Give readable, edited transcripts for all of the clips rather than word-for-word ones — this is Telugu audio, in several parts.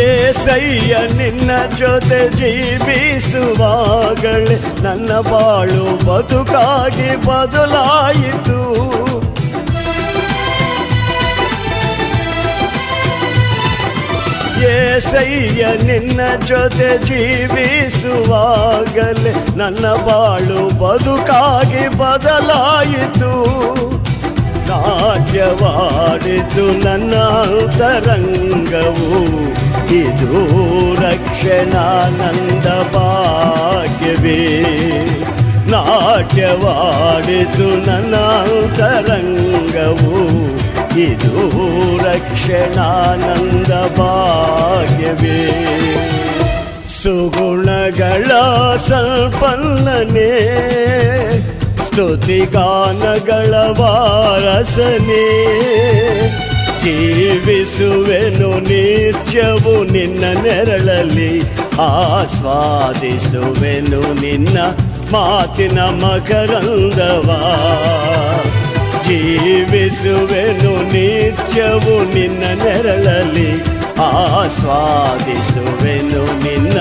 ಏಸಯ್ಯ ನಿನ್ನ ಜೊತೆ ಜೀವಿಸುವಾಗಲೇ ನನ್ನ ಬಾಳು ಬದುಕಾಗಿ ಬದಲಾಯಿತು. ಏಸಯ್ಯ ನಿನ್ನ ಜೊತೆ ಜೀವಿಸುವಾಗಲೇ ನನ್ನ ಬಾಳು ಬದುಕಾಗಿ ಬದಲಾಯಿತು. ನಾಟ್ಯವಾಡಿತು ನನ್ನ ಅಂತರಂಗವು, ಇದು ರಕ್ಷಣಾನಂದ ಭಾಗ್ಯವೇ. ನಾಟ್ಯವಾಡಿತು ನನ್ನ ಅಂತರಂಗವು, ಇದು ರಕ್ಷಣಾನಂದ ಭಾಗ್ಯವೇ. ಸುಗುಣಗಳ ಸಂಪನ್ನನೇ, ಸ್ತುತಿಗಾನಗಳ ವಾರಸನೇ, ಜೀವಿಸುವೆನು ನಿತ್ಯವು ನಿನ್ನ ನೆರಳಲ್ಲಿ, ಆಸ್ವಾದಿಸುವೆನು ನಿನ್ನ ಮಾತಿನ ಮಕರಂದವಾ. ಜೀವಿಸುವೆನು ನಿತ್ಯವು ನಿನ್ನ ನೆರಳಲ್ಲಿ, ಆಸ್ವಾದಿಸುವೆನು ನಿನ್ನ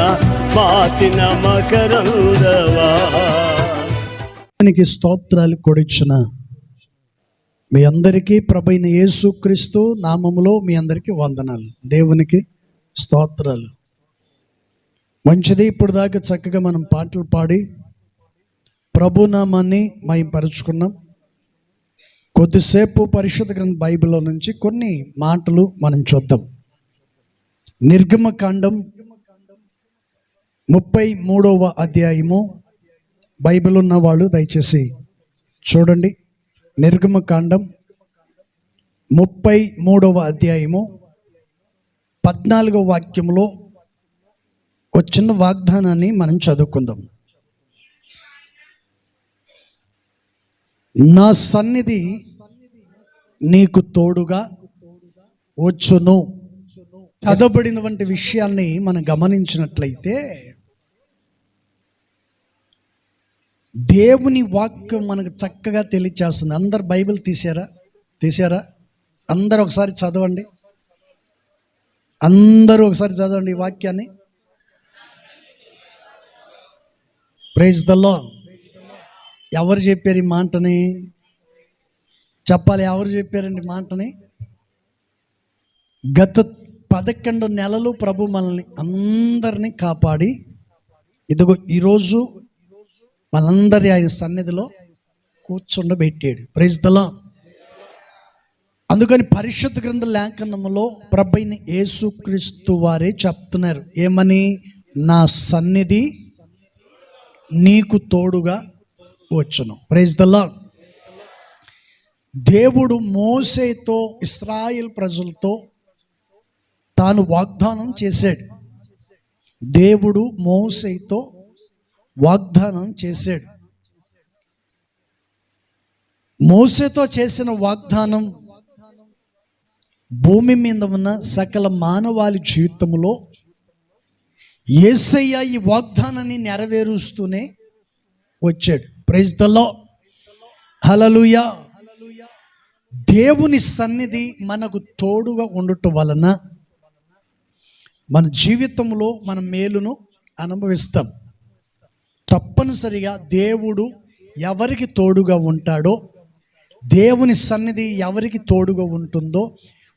ಮಾತಿನ ಮಕರಂದವಾ. స్తోత్రాలు కొడిచిన మీ అందరికీ ప్రభువైన యేసుక్రీస్తు నామములో మీ అందరికీ వందనాలు. దేవునికి స్తోత్రాలు. మంచిది, ఇప్పుడు దాకా చక్కగా మనం పాటలు పాడి ప్రభునామాన్ని మహిమపరుచుకున్నాం. కొద్దిసేపు పరిశుద్ధ గ్రంథ బైబిల్లో నుంచి కొన్ని మాటలు మనం చూద్దాం. నిర్గమకాండం 33వ అధ్యాయము. బైబిల్ ఉన్న వాళ్ళు దయచేసి చూడండి. నిర్గమకాండం 33వ అధ్యాయము 14వ వాక్యంలో ఒక చిన్న వాగ్దానాన్ని మనం చదువుకుందాం. నా సన్నిధి నీకు తోడుగా వచ్చును. చదవబడినటువంటి విషయాల్ని మనం గమనించినట్లయితే దేవుని వాక్యం మనకు చక్కగా తెలియచేస్తుంది. అందరు బైబిల్ తీసారా? అందరూ ఒకసారి చదవండి. అందరూ ఒకసారి చదవండి ఈ వాక్యాన్ని. Praise the lord. ఎవరు చెప్పారు ఈ మాటని? చెప్పాలి, ఎవరు చెప్పారండి మాటని? గత 11 నెలలు ప్రభు మనల్ని అందరినీ కాపాడి ఇదిగో ఈరోజు మనందరి ఆయన సన్నిధిలో కూర్చుండబెట్టాడు. Praise the lord. అందుకని పరిశుద్ధ గ్రంథ లేఖనములో ప్రభువైన యేసుక్రీస్తు వారే చెప్తున్నారు ఏమని? నా సన్నిధి నీకు తోడుగా వచ్చును. Praise the lord. దేవుడు మోసేతో ఇశ్రాయేల్ ప్రజలతో తాను వాగ్దానం చేశాడు. దేవుడు మోసేతో వాగ్దానం చేశాడు. మోసేతో చేసిన వాగ్దానం భూమి మీద ఉన్న సకల మానవాళి జీవితంలో యేసయ్య ఈ వాగ్దానాన్ని నెరవేరుస్తూనే వచ్చాడు. Praise the Lord. హల్లెలూయా. దేవుని సన్నిధి మనకు తోడుగా ఉండటం వలన మన జీవితంలో మన మేలును అనుభవిస్తాం. తప్పనిసరిగా దేవుడు ఎవరికి తోడుగా ఉంటాడో, దేవుని సన్నిధి ఎవరికి తోడుగా ఉంటుందో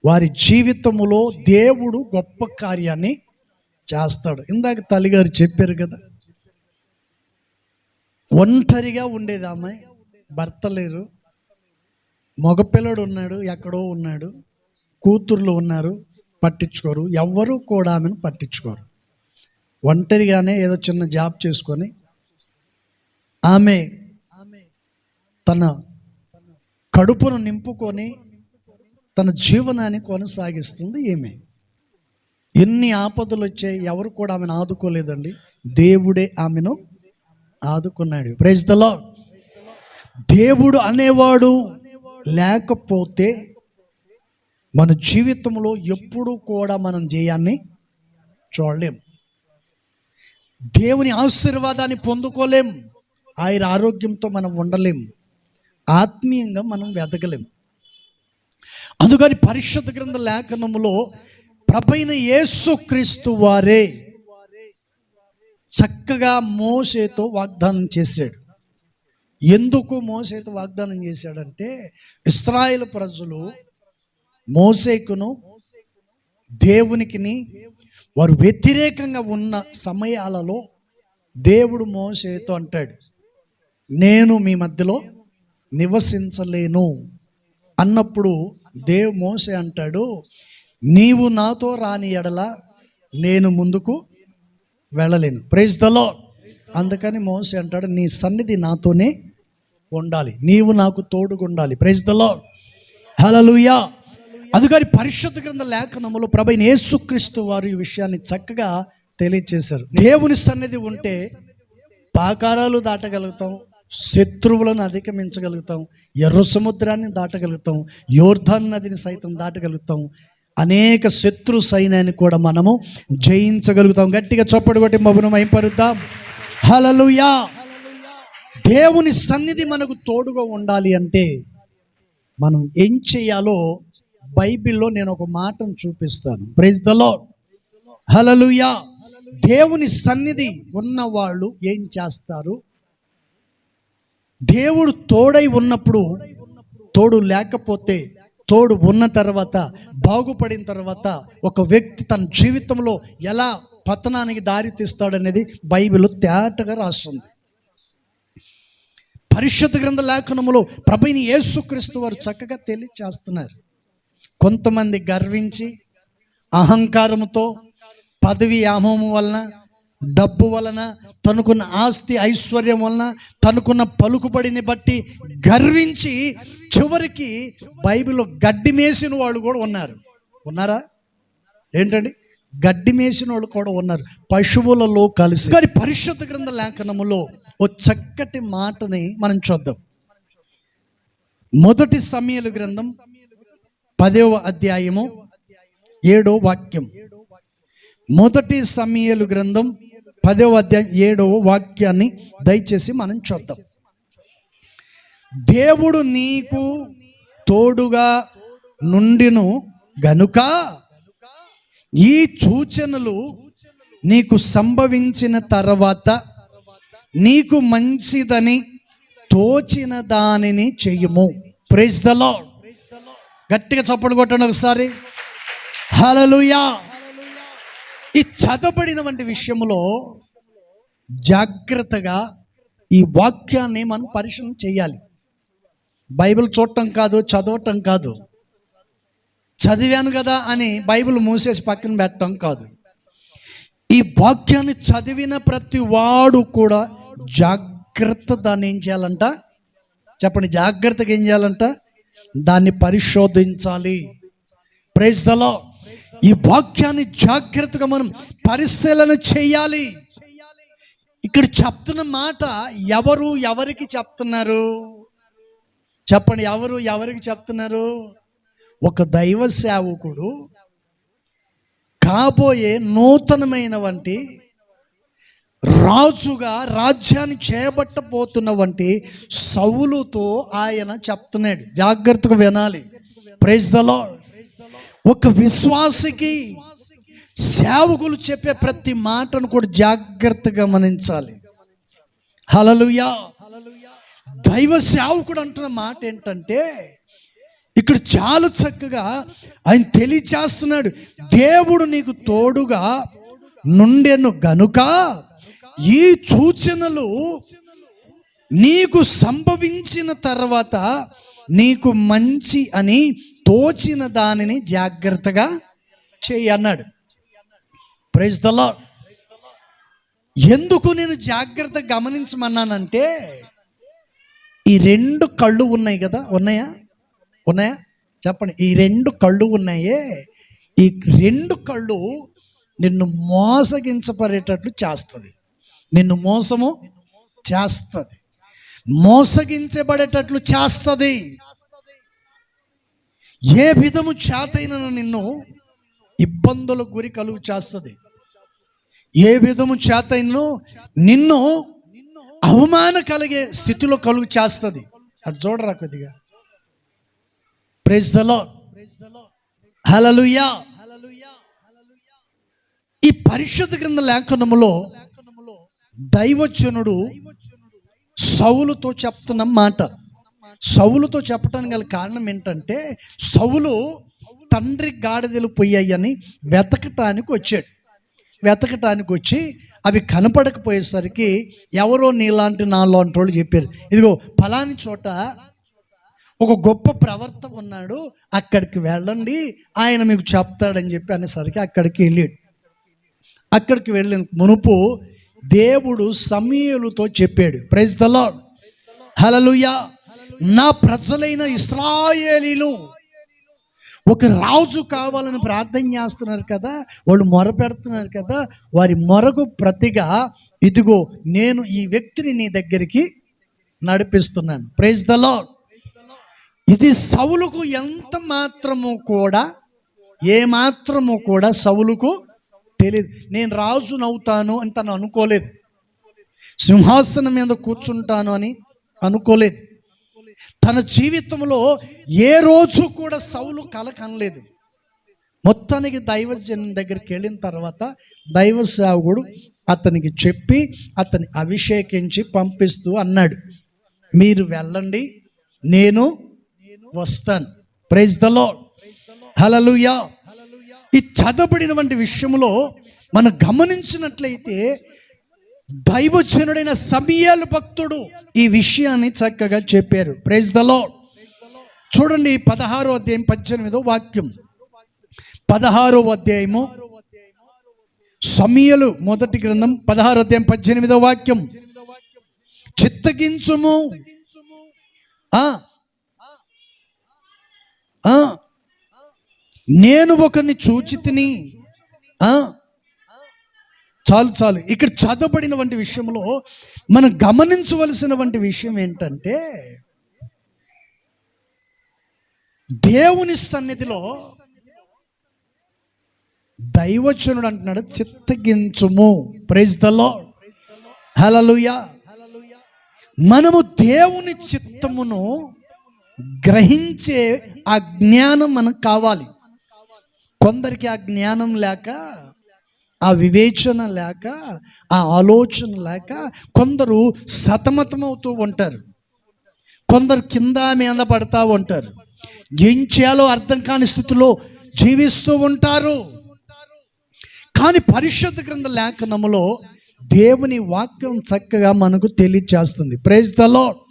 వారి జీవితంలో దేవుడు గొప్ప కార్యాన్ని చేస్తాడు. ఇందాక తల్లిగారు చెప్పారు కదా, ఒంటరిగా ఉండేది ఆమె, భర్త లేరు, మగపిల్లడు ఉన్నాడు, ఎక్కడో ఉన్నాడు, కూతుర్లు ఉన్నారు, పట్టించుకోరు. ఎవ్వరూ కూడా ఆమెను పట్టించుకోరు. ఒంటరిగానే ఏదో చిన్న జాబ్ చేసుకొని ఆమె తన కడుపును నింపుకొని తన జీవనాన్ని కొనసాగిస్తుంది. ఏమే ఎన్ని ఆపదలు వచ్చాయి, ఎవరు కూడా ఆమెను ఆదుకోలేదండి. దేవుడే ఆమెను ఆదుకున్నాడు. Praise the lord. దేవుడు అనేవాడు లేకపోతే మన జీవితంలో ఎప్పుడు కూడా మనం జయాన్ని చూడలేం. దేవుని ఆశీర్వాదాన్ని పొందుకోలేం. ఆయన ఆరోగ్యంతో మనం ఉండలేం. ఆత్మీయంగా మనం వెతకలేం. అందుకని పరిశుద్ధ గ్రంథ లేఖనములో ప్రభువైన యేసుక్రీస్తు వారే చక్కగా మోషేతో వాగ్దానం చేశాడు. ఎందుకు మోషేతో వాగ్దానం చేశాడంటే, ఇశ్రాయేలు ప్రజలు మోషేకును దేవునికిని వారు వ్యతిరేకంగా ఉన్న సమయాలలో దేవుడు మోషేతో అంటాడు, నేను మీ మధ్యలో నివసించలేను అన్నప్పుడు మోషే అంటాడు, నీవు నాతో రాని ఎడల నేను ముందుకు వెళ్ళలేను. Praise the lord. అందుకని మోషే అంటాడు, నీ సన్నిధి నాతోనే ఉండాలి, నీవు నాకు తోడుగా ఉండాలి. Praise the Lord. హల్లెలూయా. అందుకని పరిశుద్ధ గ్రంథ లేఖనములో ప్రభువైన యేసుక్రీస్తు వారు ఈ విషయాన్ని చక్కగా తెలియజేశారు. దేవుని సన్నిధి ఉంటే పాకారాలు దాటగలుగుతాం, శత్రువులను అధిగమించగలుగుతాం, ఎర్ర సముద్రాన్ని దాటగలుగుతాం, యోర్దాను నదిని సైతం దాటగలుగుతాం, అనేక శత్రు సైన్యాన్ని కూడా మనము జయించగలుగుతాం. గట్టిగా చప్పటి కొట్టి మబ్బును మైపరుద్దాం. హల్లెలూయా. దేవుని సన్నిధి మనకు తోడుగా ఉండాలి అంటే మనం ఏం చేయాలో బైబిల్లో నేను ఒక మాటను చూపిస్తాను. Praise the Lord. హల్లెలూయా. దేవుని సన్నిధి ఉన్నవాళ్ళు ఏం చేస్తారు? దేవుడు తోడై ఉన్నప్పుడు, తోడు లేకపోతే, తోడు ఉన్న తర్వాత, బాగుపడిన తర్వాత ఒక వ్యక్తి తన జీవితంలో ఎలా పతనానికి దారి తీస్తాడనేది బైబిల్ తేటగా రాస్తుంది. పరిశుద్ధ గ్రంథ లేఖనములో ప్రభువైన యేసుక్రీస్తు వారు చక్కగా తెలియచేస్తున్నారు. కొంతమంది గర్వించి అహంకారముతో, పదవి యామము వలన, డబ్బు వలన, తనకున్న ఆస్తి ఐశ్వర్యం వలన, తనకున్న పలుకుబడిని బట్టి గర్వించి చివరికి బైబిల్లో గడ్డి మేసిన వాళ్ళు కూడా ఉన్నారు. ఉన్నారా? ఏంటండి? గడ్డి మేసిన వాళ్ళు కూడా ఉన్నారు, పశువులలో కలిసి. కానీ పరిశుద్ధ గ్రంథ లేఖనములో ఓ చక్కటి మాటని మనం చూద్దాం. మొదటి సమూయేలు గ్రంథం 10వ అధ్యాయము 7వ వాక్యం. మొదటి సమూయేలు గ్రంథం 10వ అధ్యాయం 7వ వాక్యాన్ని దయచేసి మనం చూద్దాం. దేవుడు నీకు తోడుగా నుండిను గనుక ఈ సూచనలు నీకు సంభవించిన తర్వాత నీకు మంచిదని తోచిన దానిని చెయ్యము. Praise the lord. గట్టిగా చప్పట్లు కొట్టండి ఒకసారి. హల్లెలూయా. ఈ చదవబడినటువంటి విషయంలో జాగ్రత్తగా ఈ వాక్యాన్ని మనం పరిశీలన చేయాలి. బైబిల్ చూడటం కాదు, చదవటం కాదు, చదివాను కదా అని బైబిల్ మూసేసి పక్కన పెట్టడం కాదు. ఈ వాక్యాన్ని చదివిన ప్రతి వాడు కూడా జాగ్రత్త దాన్ని ఏం చేయాలంట? చెప్పండి. జాగ్రత్తగా ఏం చేయాలంట? దాన్ని పరిశోధించాలి. Praise the lord. ఈ వాక్యాన్ని జాగ్రత్తగా మనం పరిశీలన చేయాలి. ఇక్కడ చెప్తున్న మాట ఎవరు ఎవరికి చెప్తున్నారు? చెప్పండి. ఎవరు ఎవరికి చెప్తున్నారు? ఒక దైవ సేవకుడు కాబోయే నూతనమైన వంటి రాజుగా రాజ్యాన్ని చేపట్టబోతున్న వంటి సౌలుతో ఆయన చెప్తున్నాడు. జాగ్రత్తగా వినాలి. Praise the lord. ఒక విశ్వాసికి సేవకులు చెప్పే ప్రతి మాటను కూడా జాగ్రత్తగా గమనించాలి. హల్లెలూయా. దైవ సేవకుడు అంటున్న మాట ఏంటంటే, ఇక్కడ చాలా చక్కగా ఆయన తెలియచేస్తున్నాడు. దేవుడు నీకు తోడుగా నుండెను గనుక ఈ సూచనలు నీకు సంభవించిన తర్వాత నీకు మంచి అని తోచిన దానిని జాగ్రత్తగా చేయి అన్నాడు. Praise the lord. ఎందుకు నేను జాగ్రత్తగా గమనించమన్నానంటే, ఈ రెండు కళ్ళు ఉన్నాయి కదా, ఉన్నాయా? ఉన్నాయా? చెప్పండి. ఈ రెండు కళ్ళు ఉన్నాయే, ఈ రెండు కళ్ళు నిన్ను మోసగించబడేటట్లు చేస్తుంది. నిన్ను మోసము చేస్తుంది, మోసగించబడేటట్లు చేస్తుంది. ఏ విధము చేతైన నిన్ను ఇబ్బందులకు గురి కలుగు చేస్తుంది. ఏ విధము చేతైనను నిన్ను అవమాన కలిగే స్థితిలో కలుగు చేస్తుంది. అటు చూడరా కొద్దిగా. Praise the Lord. హల్లెలూయా. పరిశుద్ధ గ్రంథ లేఖనములో దైవజనుడు సౌలుతో చెప్తున్న మాట, సౌలుతో చెప్పడానికి గల కారణం ఏంటంటే, సౌలు తండ్రి గాడిదలు పోయాయని వెతకటానికి వచ్చి అవి కనపడకపోయేసరికి ఎవరో నీలాంటి నాలాంటి వాళ్ళు చెప్పారు, ఇదిగో ఫలాని చోట ఒక గొప్ప ప్రవర్త ఉన్నాడు, అక్కడికి వెళ్ళండి, ఆయన మీకు చెప్తాడని చెప్పి అనేసరికి అక్కడికి వెళ్ళిన మునుపు దేవుడు సమూయేలుతో చెప్పాడు. ప్రైజ్ ద లార్డ్, హల్లెలూయా. నా ప్రజలైన ఇశ్రాయేలీలు ఒక రాజు కావాలని ప్రార్థన చేస్తున్నారు కదా, వాళ్ళు మొర పెడుతున్నారు కదా, వారి మొరకు ప్రతిగా ఇదిగో నేను ఈ వ్యక్తిని నీ దగ్గరికి నడిపిస్తున్నాను. Praise the lord. ఇది సౌలుకు ఎంత మాత్రము కూడా, ఏ మాత్రము కూడా సౌలుకు తెలియదు. నేను రాజునవుతాను అని తను అనుకోలేదు, సింహాసనం మీద కూర్చుంటాను అని అనుకోలేదు. తన జీవితంలో ఏ రోజు కూడా సౌలు కల కనలేదు. మొత్తానికి దైవజనం దగ్గరికి వెళ్ళిన తర్వాత దైవ సేవకుడు అతనికి చెప్పి అతన్ని అభిషేకించి పంపిస్తూ అన్నాడు, మీరు వెళ్ళండి, నేను వస్తాను. Praise the Lord, hallelujah. ఈ చదవబడినటువంటి విషయంలో మనం గమనించినట్లయితే దైవజనుడైన సమూయేలు భక్తుడు ఈ విషయాన్ని చక్కగా చెప్పారు. Praise the lord. చూడండి 16వ అధ్యాయం 18వ వాక్యం. 16వ అధ్యాయము సమూయేలు మొదటి గ్రంథం 16వ అధ్యాయం 18వ వాక్యం. చిత్తగించుము, నేను ఒకరిని చూచి తిని. చాలు. ఇక్కడ చదవబడినటువంటి విషయంలో మనం గమనించవలసినటువంటి విషయం ఏంటంటే, దేవుని సన్నిధిలో దైవజనుడు అంటున్నాడు చిత్తగించుము. ప్రైజ్ ద లార్డ్, హల్లెలూయా. మనము దేవుని చిత్తమును గ్రహించే ఆ జ్ఞానం మనకు కావాలి. కొందరికి ఆ జ్ఞానం లేక, ఆ వివేచన లేక, ఆ ఆలోచన లేక కొందరు సతమతమవుతూ ఉంటారు, కొందరు కింద మీద పడతా ఉంటారు, ఏం చేయాలో అర్థం కాని స్థితిలో జీవిస్తూ ఉంటారు. కానీ పరిశుద్ధ గ్రంథ లేఖనములో దేవుని వాక్యం చక్కగా మనకు తెలియజేస్తుంది. Praise the lord.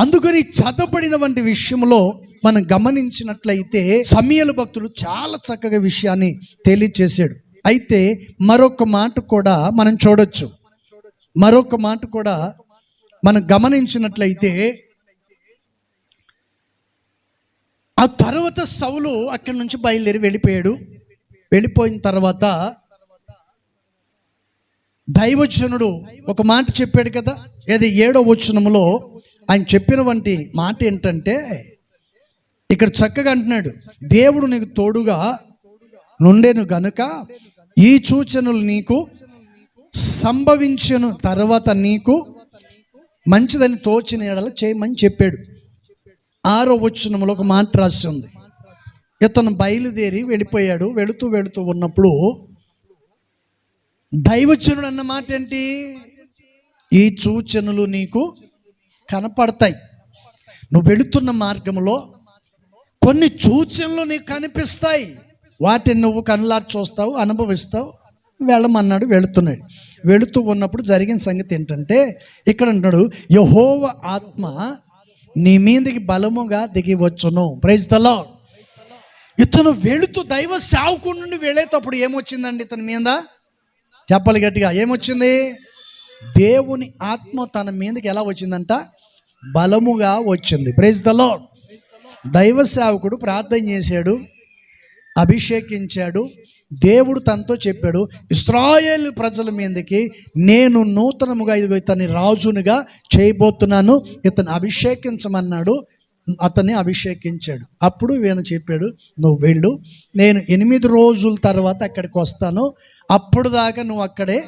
అందుకని చదవబడినటువంటి విషయంలో మనం గమనించినట్లయితే సమూయేలు భక్తుడు చాలా చక్కగా విషయాన్ని తెలియజేశాడు. అయితే మరొక మాట కూడా మనం చూడొచ్చు, మరొక మాట కూడా మనం గమనించినట్లయితే, ఆ తర్వాత సౌలు అక్కడి నుంచి బయలుదేరి వెళ్ళిపోయిన తర్వాత దైవజనుడు ఒక మాట చెప్పాడు కదా, ఏది 7వ వచనములో ఆయన చెప్పినటువంటి మాట ఏంటంటే, ఇక్కడ చక్కగా అంటున్నాడు, దేవుడు నీకు తోడుగా నుండెను గనుక ఈ సూచనలు నీకు సంభవించెను, తర్వాత నీకు మంచిదని తోచిన ఎడల చేయమని చెప్పాడు. 6వ వచనములో ఒక మాట రాసి ఉంది, ఇతను బయలుదేరి వెళ్ళిపోయాడు. వెళుతూ ఉన్నప్పుడు దైవజనుడు అన్న మాట ఏంటి, ఈ సూచనలు నీకు కనపడతాయి. నువ్వు వెళుతున్న మార్గంలో కొన్ని సూచనలు నీకు కనిపిస్తాయి, వాటిని నువ్వు కనులారు చూస్తావు, అనుభవిస్తావు. వెళ్ళమన్నాడు. వెళుతూ ఉన్నప్పుడు జరిగిన సంగతి ఏంటంటే, ఇక్కడ అంటాడు, యెహోవా ఆత్మ నీ మీదకి బలముగా దిగి వచ్చును. Praise the lord. ఇతను వెళుతూ దైవ సేవకుడి నుండి వెళ్ళేటప్పుడు ఏమొచ్చిందండి ఇతని మీద? చెప్పాలి గట్టిగా, ఏమొచ్చింది? దేవుని ఆత్మ తన మీదకి ఎలా వచ్చిందంట? బలముగా వచ్చింది. Praise the lord. దైవ సేవకుడు ప్రార్థన చేశాడు, అభిషేకించాడు. దేవుడు తనతో చెప్పాడు, ఇశ్రాయేలు ప్రజల మీదకి నేను నూతనముగా ఇదిగో ఇతన్ని రాజునిగా చేయబోతున్నాను, ఇతన్ని అభిషేకించమన్నాడు. అతన్ని అభిషేకించాడు. అప్పుడు ఈయన చెప్పాడు, నువ్వు వెళ్ళు, నేను 8 రోజుల తర్వాత అక్కడికి వస్తాను, అప్పుడు దాకా నువ్వు అక్కడే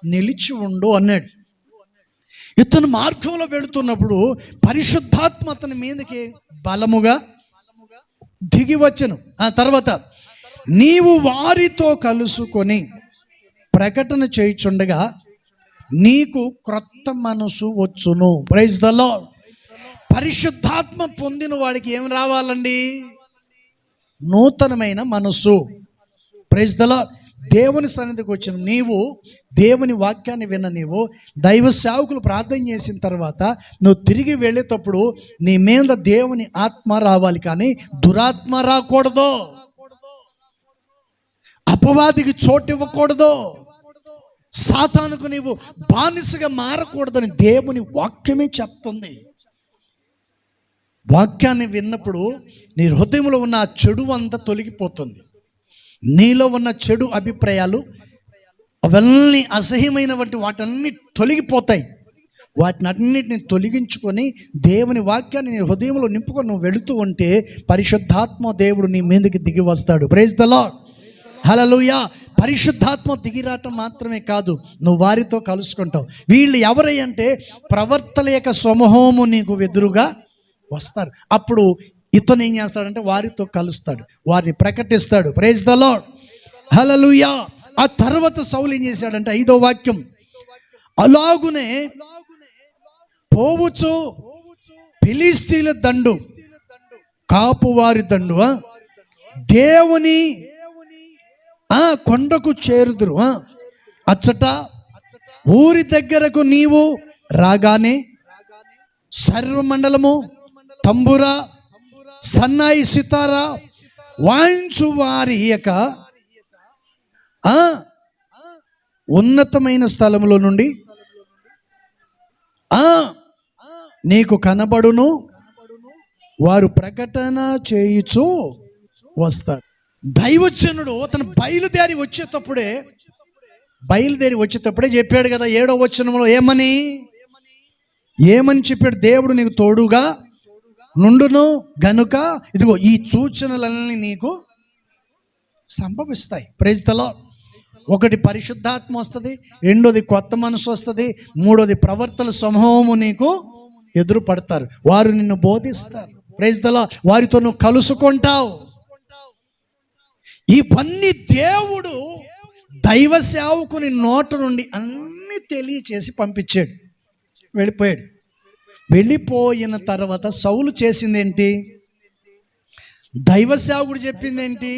నిలిచి ఉండు అన్నాడు. ఇతను మార్గంలో వెళుతున్నప్పుడు పరిశుద్ధాత్మ అతని మీదకి బలముగా దిగి వచ్చెను. ఆ తర్వాత నీవు వారితో కలుసుకొని ప్రకటన చేయుచుండగా నీకు క్రొత్త మనసు వచ్చును. Praise the lord. పరిశుద్ధాత్మ పొందిన వాడికి ఏం రావాలండి? నూతనమైన మనసు. Praise the lord. దేవుని సన్నిధికి వచ్చిన నీవు, దేవుని వాక్యాన్ని విన్న నీవు, దైవ సేవకులు ప్రార్థన చేసిన తర్వాత నువ్వు తిరిగి వెళ్ళేటప్పుడు నీ మీద దేవుని ఆత్మ రావాలి, కానీ దురాత్మ రాకూడదు. అపవాదికి చోటు ఇవ్వకూడదు. సాతానుకు నీవు బానిసగా మారకూడదని దేవుని వాక్యమే చెప్తుంది. వాక్యాన్ని విన్నప్పుడు నీ హృదయంలో ఉన్న ఆ చెడు అంతా తొలగిపోతుంది. నీలో ఉన్న చెడు అభిప్రాయాలు అవన్నీ అసహ్యమైన వాటన్నీ తొలగిపోతాయి. వాటిని అన్నిటిని తొలగించుకొని దేవుని వాక్యాన్ని నీ హృదయంలో నింపుకొని నువ్వు వెళుతూ ఉంటే పరిశుద్ధాత్మ దేవుడు నీ మీదకి దిగి వస్తాడు. Praise the Lord. హల్లెలూయా. పరిశుద్ధాత్మ దిగిరాటం మాత్రమే కాదు, నువ్వు వారితో కలుసుకుంటావు. వీళ్ళు ఎవరై అంటే ప్రవర్తల యొక్క సమూహము నీకు ఎదురుగా వస్తారు. అప్పుడు ఇతను ఏం చేస్తాడంటే వారితో కలుస్తాడు, వారిని ప్రకటిస్తాడు. Praise the Lord. హల్లెలూయా. ఆ తర్వాత సౌలు ఏం చేశాడంటే 5వ వాక్యం, అలాగునే పోవచ్చు ఫిలిష్తీయుల దండు, కాపువారి దండు దేవుని కొండకు చేరుదురు. అచ్చట ఊరి దగ్గరకు నీవు రాగానే సర్వమండలము తంబుర సన్నాయి సితార వాయించు వారి యొక్క ఉన్నతమైన స్థలములో నుండి నీకు కనబడును, వారు ప్రకటన చేయుచు వస్తారు. దైవజనుడు తను బయలుదేరి వచ్చేటప్పుడే చెప్పాడు కదా 7వ వచనంలో ఏమని చెప్పాడు? దేవుడు నీకు తోడుగా నుండును గనుక ఇదిగో ఈ సూచనలన్నీ నీకు సంభవిస్తాయి. Praise the lord. ఒకటి పరిశుద్ధాత్మ వస్తుంది, రెండోది కొత్త మనసు వస్తుంది, మూడోది ప్రవర్తన సమూహము నీకు ఎదురు పడతారు, వారు నిన్ను బోధిస్తారు. Praise the lord. వారితో నువ్వు కలుసుకుంటావు. ఇవన్నీ దేవుడు దైవ సేవకుని నోట నుండి అన్నీ తెలియచేసి పంపించాడు. వెళ్ళిపోయిన తర్వాత సౌలు చేసిందేంటి? దైవ సేవకుడు చెప్పిందేంటి?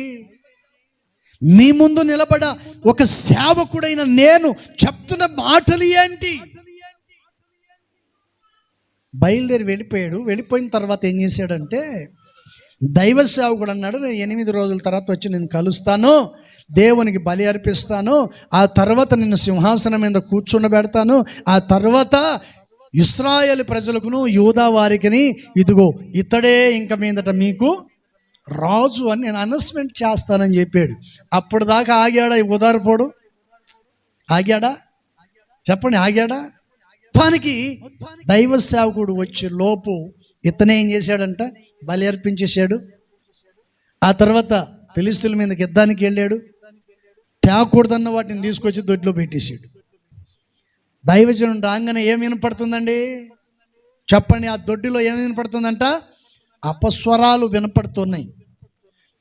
మీ ముందు నిలబడ ఒక సేవకుడైన నేను చెప్తున్న మాటలు ఏంటి? బయలుదేరి వెళ్ళిపోయిన తర్వాత ఏం చేశాడంటే దైవ సేవకుడు అన్నాడు, నేను 8 రోజుల తర్వాత వచ్చి నేను కలుస్తాను, దేవునికి బలి అర్పిస్తాను, ఆ తర్వాత నిన్ను సింహాసనం మీద కూర్చుండబెడతాను, ఆ తర్వాత ఇశ్రాయేలు ప్రజలకును యూదా వారికిని ఇదిగో ఇతడే ఇంక మీదట మీకు రాజు అని నేను అనౌన్స్మెంట్ చేస్తానని చెప్పాడు. అప్పుడు దాకా ఆగాడా ఈ ఉదారపోడు? ఆగాడా? చెప్పండి, ఆగాడా? దానికి దైవ సేవకుడు వచ్చే లోపు ఇతనే ఏం చేశాడంట? బలి అర్పించేశాడు. ఆ తర్వాత ఫిలిష్తీయుల మీదకి యుద్ధానికి వెళ్ళాడు. తేకూడదన్న వాటిని తీసుకొచ్చి దొడ్లో పెట్టేశాడు. దైవజనుడు రాగానే ఏం వినపడుతుందండి? చెప్పండి. ఆ దొడ్డిలో ఏం వినపడుతుందంట? అపస్వరాలు వినపడుతున్నాయి,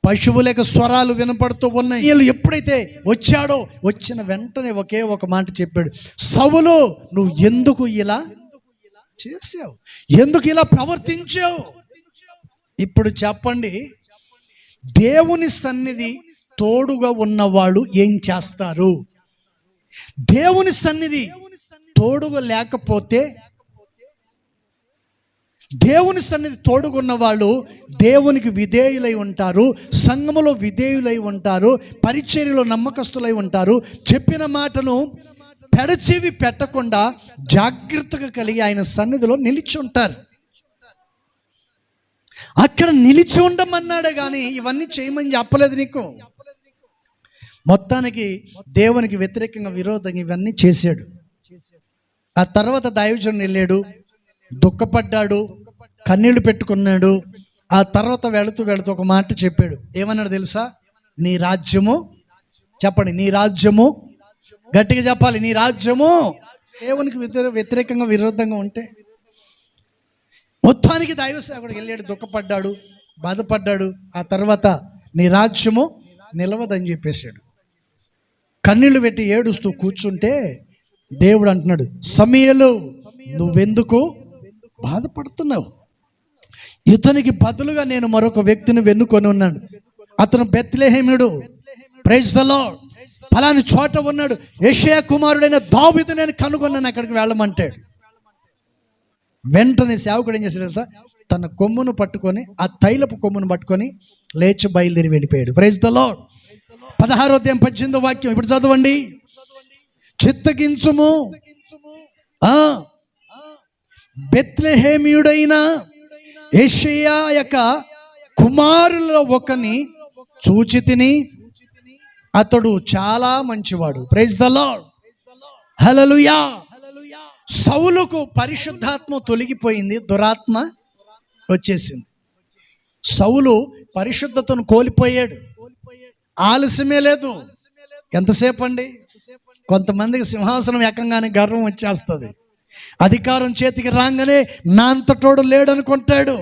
పశువుల యొక్క స్వరాలు వినపడుతూ ఉన్నాయి. వీళ్ళు ఎప్పుడైతే వచ్చాడో వచ్చిన వెంటనే ఒకే ఒక మాట చెప్పాడు, సౌలు నువ్వు ఎందుకు ఇలా చేసావు? ఎందుకు ఇలా ప్రవర్తించావు? ఇప్పుడు చెప్పండి, దేవుని సన్నిధి తోడుగా ఉన్నవాళ్ళు ఏం చేస్తారు? దేవుని సన్నిధి తోడుగా లేకపోతే, దేవుని సన్నిధి తోడుగున్న వాళ్ళు దేవునికి విధేయులై ఉంటారు, సంఘములో విధేయులై ఉంటారు, పరిచర్యలో నమ్మకస్తులై ఉంటారు, చెప్పిన మాటను పెడచెవి పెట్టకుండా జాగ్రత్తగా కలిగి ఆయన సన్నిధిలో నిలిచి ఉంటారు. అక్కడ నిలిచి ఉండమన్నాడే కానీ ఇవన్నీ చేయమని చెప్పలేదు నీకు. మొత్తానికి దేవునికి వ్యతిరేకంగా విరోధంగా ఇవన్నీ చేశాడు. ఆ తర్వాత దైవజనుడు వెళ్ళాడు, దుఃఖపడ్డాడు, కన్నీళ్లు పెట్టుకున్నాడు. ఆ తర్వాత వెళుతూ ఒక మాట చెప్పాడు. ఏమన్నాడు తెలుసా? నీ రాజ్యము, చెప్పండి, నీ రాజ్యము, గట్టిగా చెప్పాలి, నీ రాజ్యము దేవునికి వ్యతిరేకంగా విరోధంగా ఉంటే. మొత్తానికి దైవ సేవకుడికి వెళ్ళాడు, దుఃఖపడ్డాడు, బాధపడ్డాడు. ఆ తర్వాత నీ రాజ్యము నిలవదని చెప్పేశాడు. కన్నీళ్లు పెట్టి ఏడుస్తూ కూర్చుంటే దేవుడు అంటున్నాడు, సమూయేలు నువ్వెందుకు బాధపడుతున్నావు? ఇతనికి బదులుగా నేను మరొక వ్యక్తిని వెన్నుకొని ఉన్నాడు. అతను బెత్లెహేముడు. Praise the lord. ఫలాని చోట ఉన్నాడు. యెషయా కుమారుడైన దావీదు నేను కనుగొన్నాను, అక్కడికి వెళ్ళమంటాడు. వెంటనే సేవకుడు ఏం చేశాడు తెలుసా? తన కొమ్మును పట్టుకొని, ఆ తైలపు కొమ్మును పట్టుకొని లేచి బయలుదేరి వెళ్ళిపోయాడు. Praise the lord. 16వ అధ్యాయం 18వ వాక్యం ఇప్పుడు చదవండి. చిత్తగించుము, బెత్లెహేమీయుడైన యెషయా యొక్క కుమారులలో ఒకని చూచి తిని, అతడు చాలా మంచివాడు. Praise the Lord. హల్లెలూయా. సౌలుకు పరిశుద్ధాత్మ తొలగిపోయింది, దురాత్మ వచ్చేసింది. సౌలు పరిశుద్ధతను కోల్పోయాడు. ఆలస్యమే లేదు. ఎంతసేపు అండి? కొంతమందికి సింహాసనం ఎక్కంగానే గర్వం వచ్చేస్తుంది. అధికారం చేతికి రాగానే నా అంతటోడు లేడనుకుంటాడు.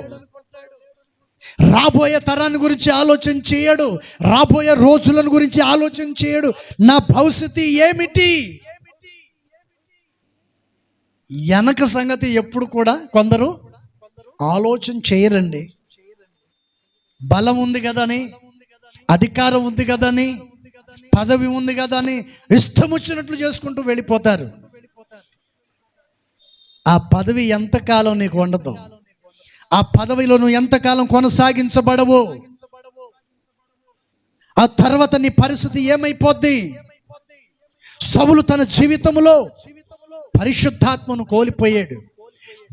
రాబోయే తరాన్ని గురించి ఆలోచన చేయడు. రాబోయే రోజులను గురించి ఆలోచన చేయడు. నా భవిష్యత్తు ఏమిటి? వెనక సంగతి ఎప్పుడు కూడా కొందరు ఆలోచన చేయరండి. బలం ఉంది కదని, అధికారం ఉంది కదని, పదవి ఉంది కదని ఇష్టం వచ్చినట్లు చేసుకుంటూ వెళ్ళిపోతారు. ఆ పదవి ఎంతకాలం నీకు ఉండదు. ఆ పదవిలో నువ్వు ఎంతకాలం కొనసాగించబడవు. ఆ తర్వాత నీ పరిస్థితి ఏమైపోద్ది? సౌలు తన జీవితంలో పరిశుద్ధాత్మను కోల్పోయాడు.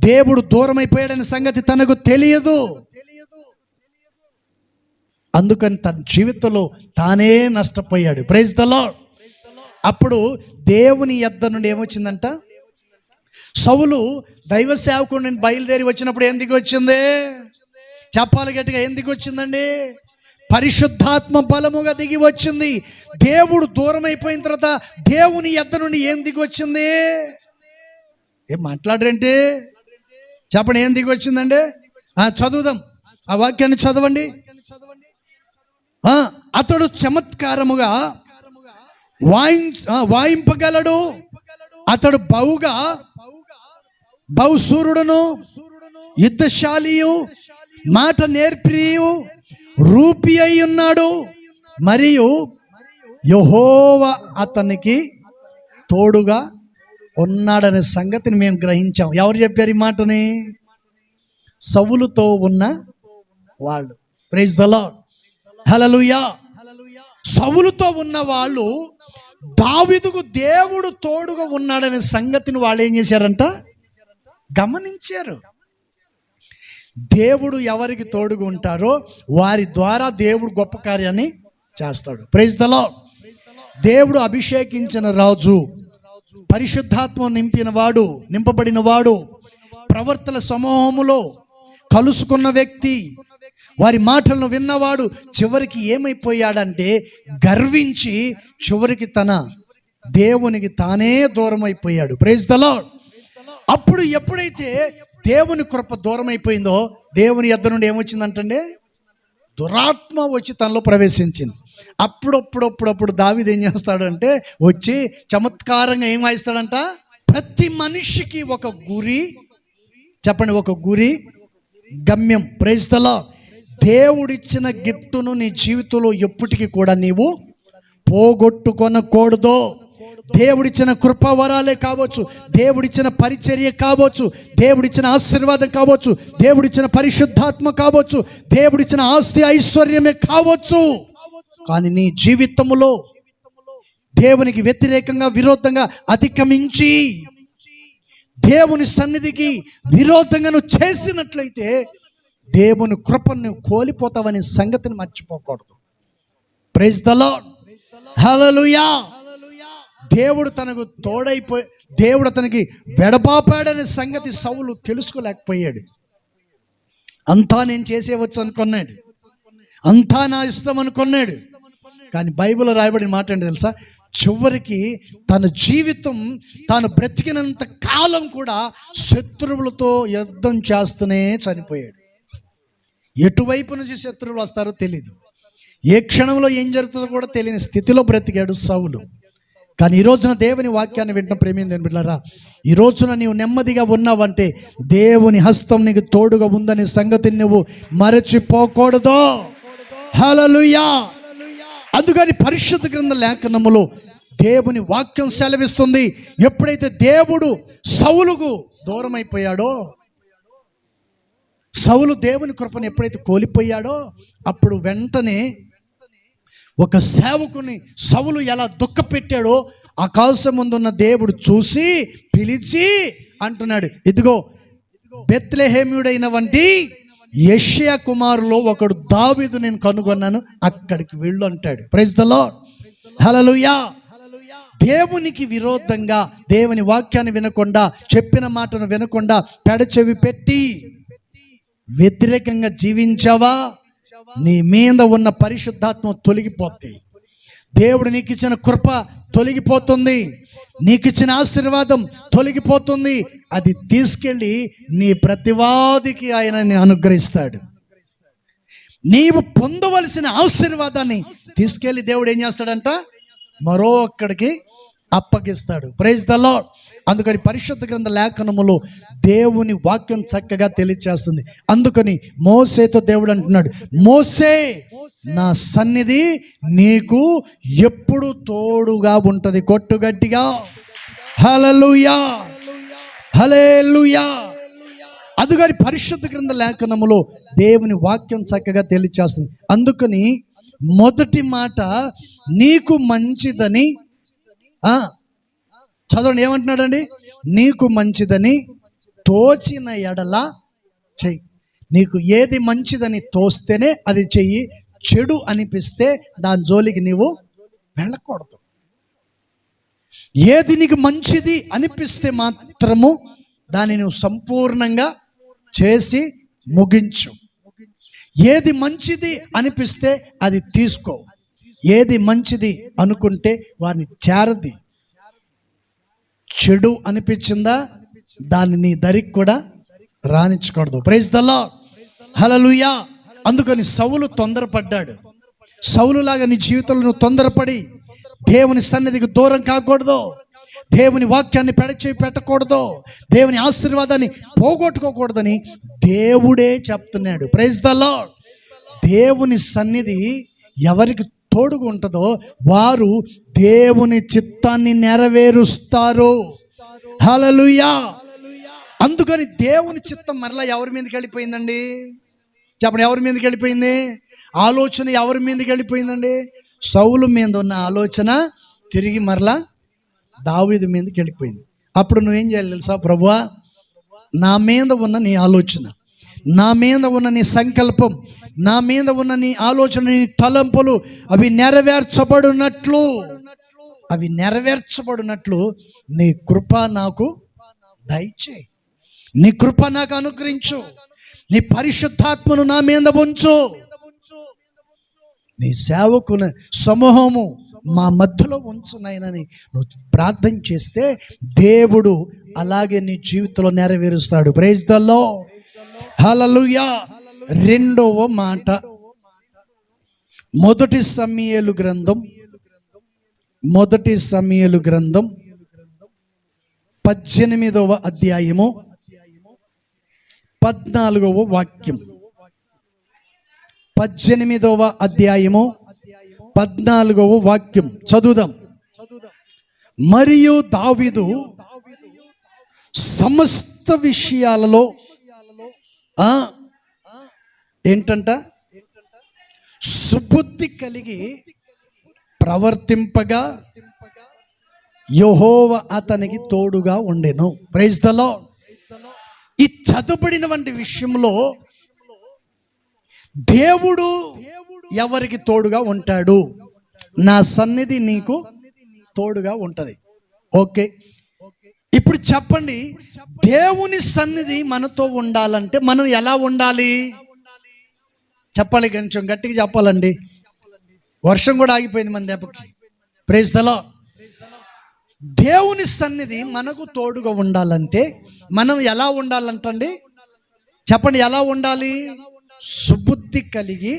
దేవుడు దూరం అయిపోయాడనే సంగతి తనకు తెలియదు. అందుకని తన జీవితంలో తానే నష్టపోయాడు. Praise the lord. అప్పుడు దేవుని యొద్ద నుండి ఏమొచ్చిందంట? సౌలు దైవ సేవకుడు బయలుదేరి వచ్చినప్పుడు ఏం దిగి వచ్చింది? చెప్పాలి గట్టిగా, ఏం దిగి వచ్చిందండి? పరిశుద్ధాత్మ బలముగా దిగి వచ్చింది. దేవుడు దూరం అయిపోయిన తర్వాత దేవుని యొద్ద నుండి ఏం దిగి వచ్చింది? ఏం మాట్లాడరేంటి? చెప్పండి, ఏం దిగి వచ్చిందండి? చదువుదాం, ఆ వాక్యాన్ని చదవండి. అతడు చమత్కారముగా వాయింపగలడు. అతడు బహుశూరుడును, యుద్ధశాలియు, మాట నేర్పియు, రూపి అయి ఉన్నాడు. మరియు యెహోవా అతనికి తోడుగా ఉన్నాడనే సంగతిని మేము గ్రహించాం. ఎవరు చెప్పారు ఈ మాటని? సౌలుతో ఉన్న వాళ్ళు. Praise the Lord. హల్లెలూయా. సౌలుతో ఉన్న వాళ్ళు దావీదుకు దేవుడు తోడుగా ఉన్నాడనే సంగతిని వాళ్ళు ఏం చేశారంట? గమనించారు. దేవుడు ఎవరికి తోడుగా ఉంటారో వారి ద్వారా దేవుడు గొప్ప కార్యాన్ని చేస్తాడు. Praise the lord. దేవుడు అభిషేకించిన రాజు, పరిశుద్ధాత్మ నింపబడిన వాడు, ప్రవర్తన సమూహములో కలుసుకున్న వ్యక్తి, వారి మాటలను విన్నవాడు చివరికి ఏమైపోయాడంటే గర్వించి చివరికి తన దేవునికి తానే దూరం అయిపోయాడు. Praise the lord. అప్పుడు ఎప్పుడైతే దేవుని కృప దూరం అయిపోయిందో దేవుని యొద్ద నుండి ఏమొచ్చిందంటే దురాత్మ వచ్చి తనలో ప్రవేశించింది. అప్పుడప్పుడు దావీదు ఏం చేస్తాడంటే వచ్చి చమత్కారంగా ఏం వాయిస్తాడంట? ప్రతి మనిషికి ఒక గురి, చెప్పండి, ఒక గురి, గమ్యం. Praise the lord. దేవుడిచ్చిన గిఫ్టును నీ జీవితంలో ఎప్పటికీ కూడా నీవు పోగొట్టుకొనకూడదు. దేవుడిచ్చిన కృపావరాలే కావచ్చు, దేవుడిచ్చిన పరిచర్య కావచ్చు, దేవుడిచ్చిన ఆశీర్వాదం కావచ్చు, దేవుడిచ్చిన పరిశుద్ధాత్మ కావచ్చు, దేవుడిచ్చిన ఆస్తి ఐశ్వర్యమే కావచ్చు. కానీ నీ జీవితంలో దేవునికి వ్యతిరేకంగా, విరోధంగా అతిక్రమించి దేవుని సన్నిధికి విరోధంగా నువ్వు చేసినట్లయితే దేవుని కృపను కోల్పోతావనే సంగతిని మర్చిపోకూడదు. Praise the Lord. హల్లెలూయా. దేవుడు తనకు తోడైపోయి, దేవుడు అతనికి వెడబాపాడనే సంగతి సౌలు తెలుసుకోలేకపోయాడు. అంతా నేను చేసేవచ్చు అనుకున్నాడు, అంతా నా ఇష్టం అనుకున్నాడు. కానీ బైబిల్లో రాయబడిన మాట ఏంటి తెలుసా? చివరికి తన జీవితం తాను బ్రతికినంత కాలం కూడా శత్రువులతో యుద్ధం చేస్తూనే చనిపోయాడు. ఎటువైపు నుంచి శత్రువులు వస్తారో తెలీదు, ఏ క్షణంలో ఏం జరుగుతుందో కూడా తెలియని స్థితిలో బ్రతికాడు సౌలు. కానీ ఈ రోజున దేవుని వాక్యాన్ని వింటున్న ప్రేమిందని బిడ్డలారా, ఈ రోజున నీవు నెమ్మదిగా ఉన్నావంటే దేవుని హస్తం నీకు తోడుగా ఉందనే సంగతిని నువ్వు మరచిపోకూడదు. హల్లెలూయా. అందుకని పరిశుద్ధ గ్రంథ లేఖనములో దేవుని వాక్యం సెలవిస్తుంది, ఎప్పుడైతే దేవుడు సౌలుకు దూరం అయిపోయాడో, సౌలు దేవుని కృపను ఎప్పుడైతే కోల్పోయాడో, అప్పుడు వెంటనే ఒక సేవకుని సౌలు ఎలా దుఃఖపెట్టాడో ఆకాశం ముందున్న దేవుడు చూసి పిలిచి అంటున్నాడు, ఇదిగో బెత్లెహేమ్యుడైన వంటి యెషయా కుమారులో ఒకడు దావీదు నేను కనుగొన్నాను, అక్కడికి వెళ్ళు అంటాడు. Praise the Lord. హల్లెలూయా. దేవునికి విరోధంగా దేవుని వాక్యాన్ని వినకుండా, చెప్పిన మాటను వినకుండా పెడచెవి పెట్టి వ్యతిరేకంగా జీవించావా, నీ మీద ఉన్న పరిశుద్ధాత్మ తొలగిపోతుంది. దేవుడు నీకు ఇచ్చిన కృప తొలగిపోతుంది, నీకు ఇచ్చిన ఆశీర్వాదం తొలగిపోతుంది. అది తీసుకెళ్ళి నీ ప్రతివాదికి ఆయన అనుగ్రహిస్తాడు. నీవు పొందవలసిన ఆశీర్వాదాన్ని తీసుకెళ్ళి దేవుడు ఏం చేస్తాడంట, మరో ఒక్కడికి అప్పగిస్తాడు. Praise the lord. అందుకని పరిశుద్ధ గ్రంథ లేఖనములో దేవుని వాక్యం చక్కగా తెలియచేస్తుంది. అందుకని మోసేతో దేవుడు అంటున్నాడు, మోసే నా సన్నిధి నీకు ఎప్పుడు తోడుగా ఉంటది. కొట్టు గట్టిగా హల్లెలూయా, హల్లెలూయా. అందుకని పరిశుద్ధ గ్రంథ లేఖనములో దేవుని వాక్యం చక్కగా తెలియచేస్తుంది. అందుకని మొదటి మాట నీకు మంచిదని, చదవండి ఏమంటున్నాడండి, నీకు మంచిదని తోచిన ఎడల చెయ్యి. నీకు ఏది మంచిదని తోస్తేనే అది చెయ్యి. చెడు అనిపిస్తే దాని జోలికి నీవు వెళ్ళకూడదు. ఏది నీకు మంచిది అనిపిస్తే మాత్రము దాన్ని నువ్వు సంపూర్ణంగా చేసి ముగించు. ఏది మంచిది అనిపిస్తే అది తీసుకో. ఏది మంచిది అనుకుంటే వారిని చేరది. చెడు అనిపించిందా దాన్ని నీ దరికి కూడా రానిచ్చకూడదు. Praise the Lord. హల్లెలూయా. అందుకని సౌలు తొందరపడ్డాడు. సౌలులాగా నీ జీవితంలో నువ్వు తొందరపడి దేవుని సన్నిధికి దూరం కాకూడదు, దేవుని వాక్యాన్ని పెడచేయి పెట్టకూడదు, దేవుని ఆశీర్వాదాన్ని పోగొట్టుకోకూడదని దేవుడే చెప్తున్నాడు. Praise the lord. దేవుని సన్నిధి ఎవరికి తోడుగా ఉంటుందో వారు దేవుని చిత్తాన్ని నెరవేరుస్తారు. హల్లెలూయా. అందుకని దేవుని చిత్తం మరలా ఎవరి మీదకి వెళ్ళిపోయిందండి? చెప్పండి, ఎవరి మీదకి వెళ్ళిపోయింది? ఆలోచన ఎవరి మీదకి వెళ్ళిపోయిందండి? సౌలు మీద ఉన్న ఆలోచన తిరిగి మరలా దావీదు మీదకి వెళ్ళిపోయింది. అప్పుడు నువ్వేం చేయాలి తెలుసా? ప్రభువా, నా మీద ఉన్న నీ ఆలోచన, నా మీద ఉన్న నీ సంకల్పం, నా మీద ఉన్న నీ ఆలోచన, నీ తలంపులు అవి నెరవేర్చబడినట్లు నీ కృప నాకు దయచేయి. నీ కృప నాకు అనుగ్రహించు. నీ పరిశుద్ధాత్మను నా మీద ఉంచు. నీ సేవకుల సమూహము మా మధ్యలో ఉంచునైనని నువ్వు ప్రార్థన చేస్తే దేవుడు అలాగే నీ జీవితంలో నెరవేరుస్తాడు. Praise the Lord. హల్లెలూయా. రెండవ మాట మొదటి సమూయేలు గ్రంథం 18వ అధ్యాయము 14వ వాక్యం. 18వ అధ్యాయము 14వ వాక్యం చదువుదాం. మరియు దావీదు సమస్త విషయాలలో ఏంటంట సుబుద్ధి కలిగి ప్రవర్తింపగా యెహోవా అతనికి తోడుగా ఉండెను. Praise the lord. ఈ చదువుబడినటువంటి విషయంలో దేవుడు ఎవరికి తోడుగా ఉంటాడు? నా సన్నిధి నీకు తోడుగా ఉంటది. ఓకే, ఇప్పుడు చెప్పండి, దేవుని సన్నిధి మనతో ఉండాలంటే మనం ఎలా ఉండాలి? చెప్పాలి, కొంచెం గట్టిగా చెప్పాలండి. వర్షం కూడా ఆగిపోయింది మన దెబ్బకి. Praise the lord. దేవుని సన్నిధి మనకు తోడుగా ఉండాలంటే మనం ఎలా ఉండాలంటండి? చెప్పండి, ఎలా ఉండాలి? సుబుద్ధి కలిగి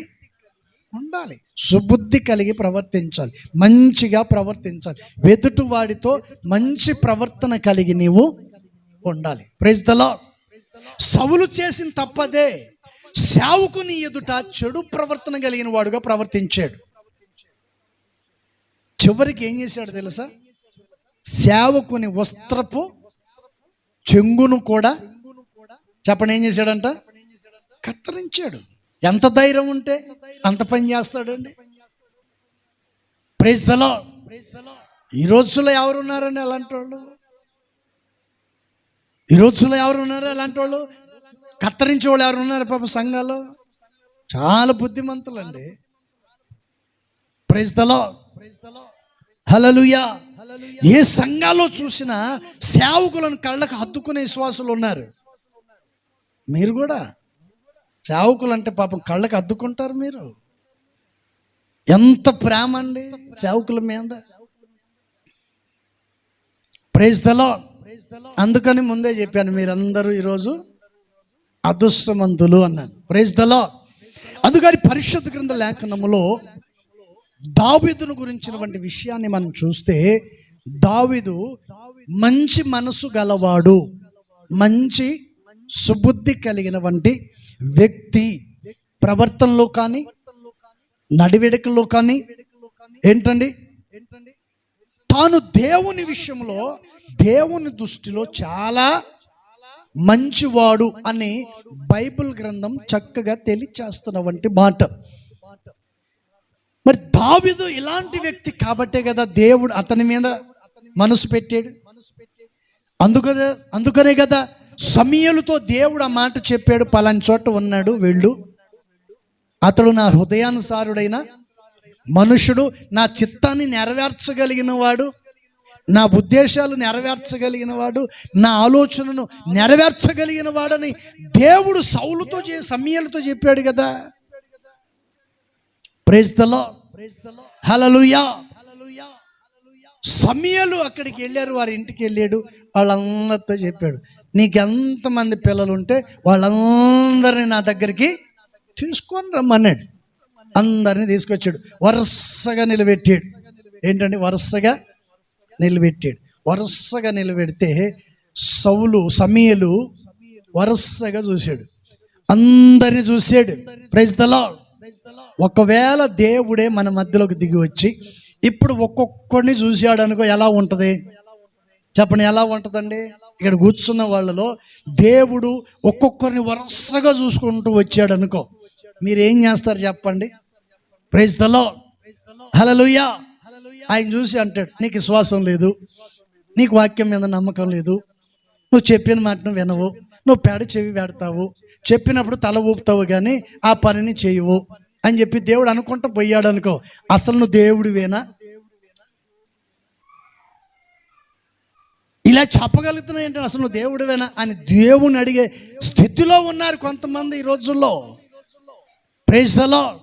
ఉండాలి. సుబుద్ధి కలిగి ప్రవర్తించాలి, మంచిగా ప్రవర్తించాలి. ఎదుటి వాడితో మంచి ప్రవర్తన కలిగి నీవు ఉండాలి. Praise the lord. సౌలు చేసిన తప్పదే, సేవకుని ఎదుట చెడు ప్రవర్తన కలిగిన వాడుగా ప్రవర్తించాడు. చివరికి ఏం చేశాడు తెలుసా? సేవకుని వస్త్రపు చెంగును కూడా చెప్పండి ఏం చేశాడంట? కత్తిరించాడు. ఎంత ధైర్యం ఉంటే అంత పని చేస్తాడండి. Praise the lord. ఈ రోజుల్లో ఎవరు ఉన్నారండి అలాంటి వాళ్ళు? ఈ రోజుల్లో ఎవరు ఉన్నారు అలాంటి వాళ్ళు? కత్తిరించే వాళ్ళు ఎవరు ఉన్నారు పాప సంఘాల్లో? చాలా బుద్ధిమంతులండి. Praise the Lord. హల్లెలూయా. ఏ సంఘాల్లో చూసినా సేవకులను కళ్ళకు హత్తుకునే విశ్వాసులు ఉన్నారు. మీరు కూడా సేవకులు అంటే పాపం కళ్ళకు అద్దుకుంటారు. మీరు ఎంత ప్రేమ అండి సేవకుల మీద. Praise the lord. అందుకని ముందే చెప్పాను, మీరందరూ ఈరోజు అదృష్టవంతులు అన్నాను. Praise the lord. అందుకని పరిశుద్ధ గ్రంథ లేఖనములో దావీదును గురించినటువంటి విషయాన్ని మనం చూస్తే, దావీదు మంచి మనసు గలవాడు, మంచి సుబుద్ధి కలిగినటువంటి వ్యక్తి. ప్రవర్తనలో కానీ నడివెడకల్లో కానీ ఏంటండి, తాను దేవుని విషయంలో దేవుని దృష్టిలో చాలా మంచివాడు అని బైబిల్ గ్రంథం చక్కగా తెలియచేస్తున్నటువంటి మాట. మరి దావీదు ఇలాంటి వ్యక్తి కాబట్టే కదా దేవుడు అతని మీద మనసు పెట్టాడు. అందుకనే కదా సమూయేలుతో దేవుడు ఆ మాట చెప్పాడు, పలాని చోట ఉన్నాడు వెళ్ళు, అతడు నా హృదయానుసారుడైన మనుషుడు, నా చిత్తాన్ని నెరవేర్చగలిగిన వాడు, నా ఉద్దేశాలు నెరవేర్చగలిగిన వాడు, నా ఆలోచనను నెరవేర్చగలిగిన వాడని దేవుడు సౌలుతో సమూయేలుతో చెప్పాడు కదా. Praise the Lord. హల్లెలూయా. సమూయేలు అక్కడికి వెళ్ళారు, వారి ఇంటికి వెళ్ళాడు, వాళ్ళందరితో చెప్పాడు, నీకెంతమంది పిల్లలు ఉంటే వాళ్ళందరినీ నా దగ్గరికి తీసుకొని రమ్మన్నాడు. అందరినీ తీసుకొచ్చాడు, వరుసగా నిలబెట్టాడు. ఏంటంటే వరుసగా నిలబెట్టాడు. వరుసగా నిలబెడితే సమూయేలు వరుసగా చూశాడు, అందరినీ చూశాడు. Praise the lord. ఒకవేళ దేవుడే మన మధ్యలోకి దిగి వచ్చి ఇప్పుడు ఒక్కొక్కడిని చూశాడు అనుకో, ఎలా ఉంటుంది చెప్పండి? ఎలా ఉంటుందండి? ఇక్కడ కూర్చున్న వాళ్ళలో దేవుడు ఒక్కొక్కరిని వరుసగా చూసుకుంటూ వచ్చాడు అనుకో, మీరేం చేస్తారు చెప్పండి? Praise the Lord. హల్లెలూయా. ఆయన చూసి అంటాడు, నీకు విశ్వాసం లేదు, నీకు వాక్యం మీద నమ్మకం లేదు, నువ్వు చెప్పిన మాటను వినవు, నువ్వు పెడ చెవి పెడతావు, చెప్పినప్పుడు తల ఊపుతావు కానీ ఆ పనిని చేయవు అని చెప్పి దేవుడు అనుకుంటూ పోయాడు అనుకో, అసలు నువ్వు దేవుడివేనా? ఇలా చెప్పగలుగుతున్నావు ఏంటంటే అసలు నువ్వు దేవుడివేనా అని దేవుని అడిగే స్థితిలో ఉన్నారు కొంతమంది ఈ రోజుల్లో. Praise the lord.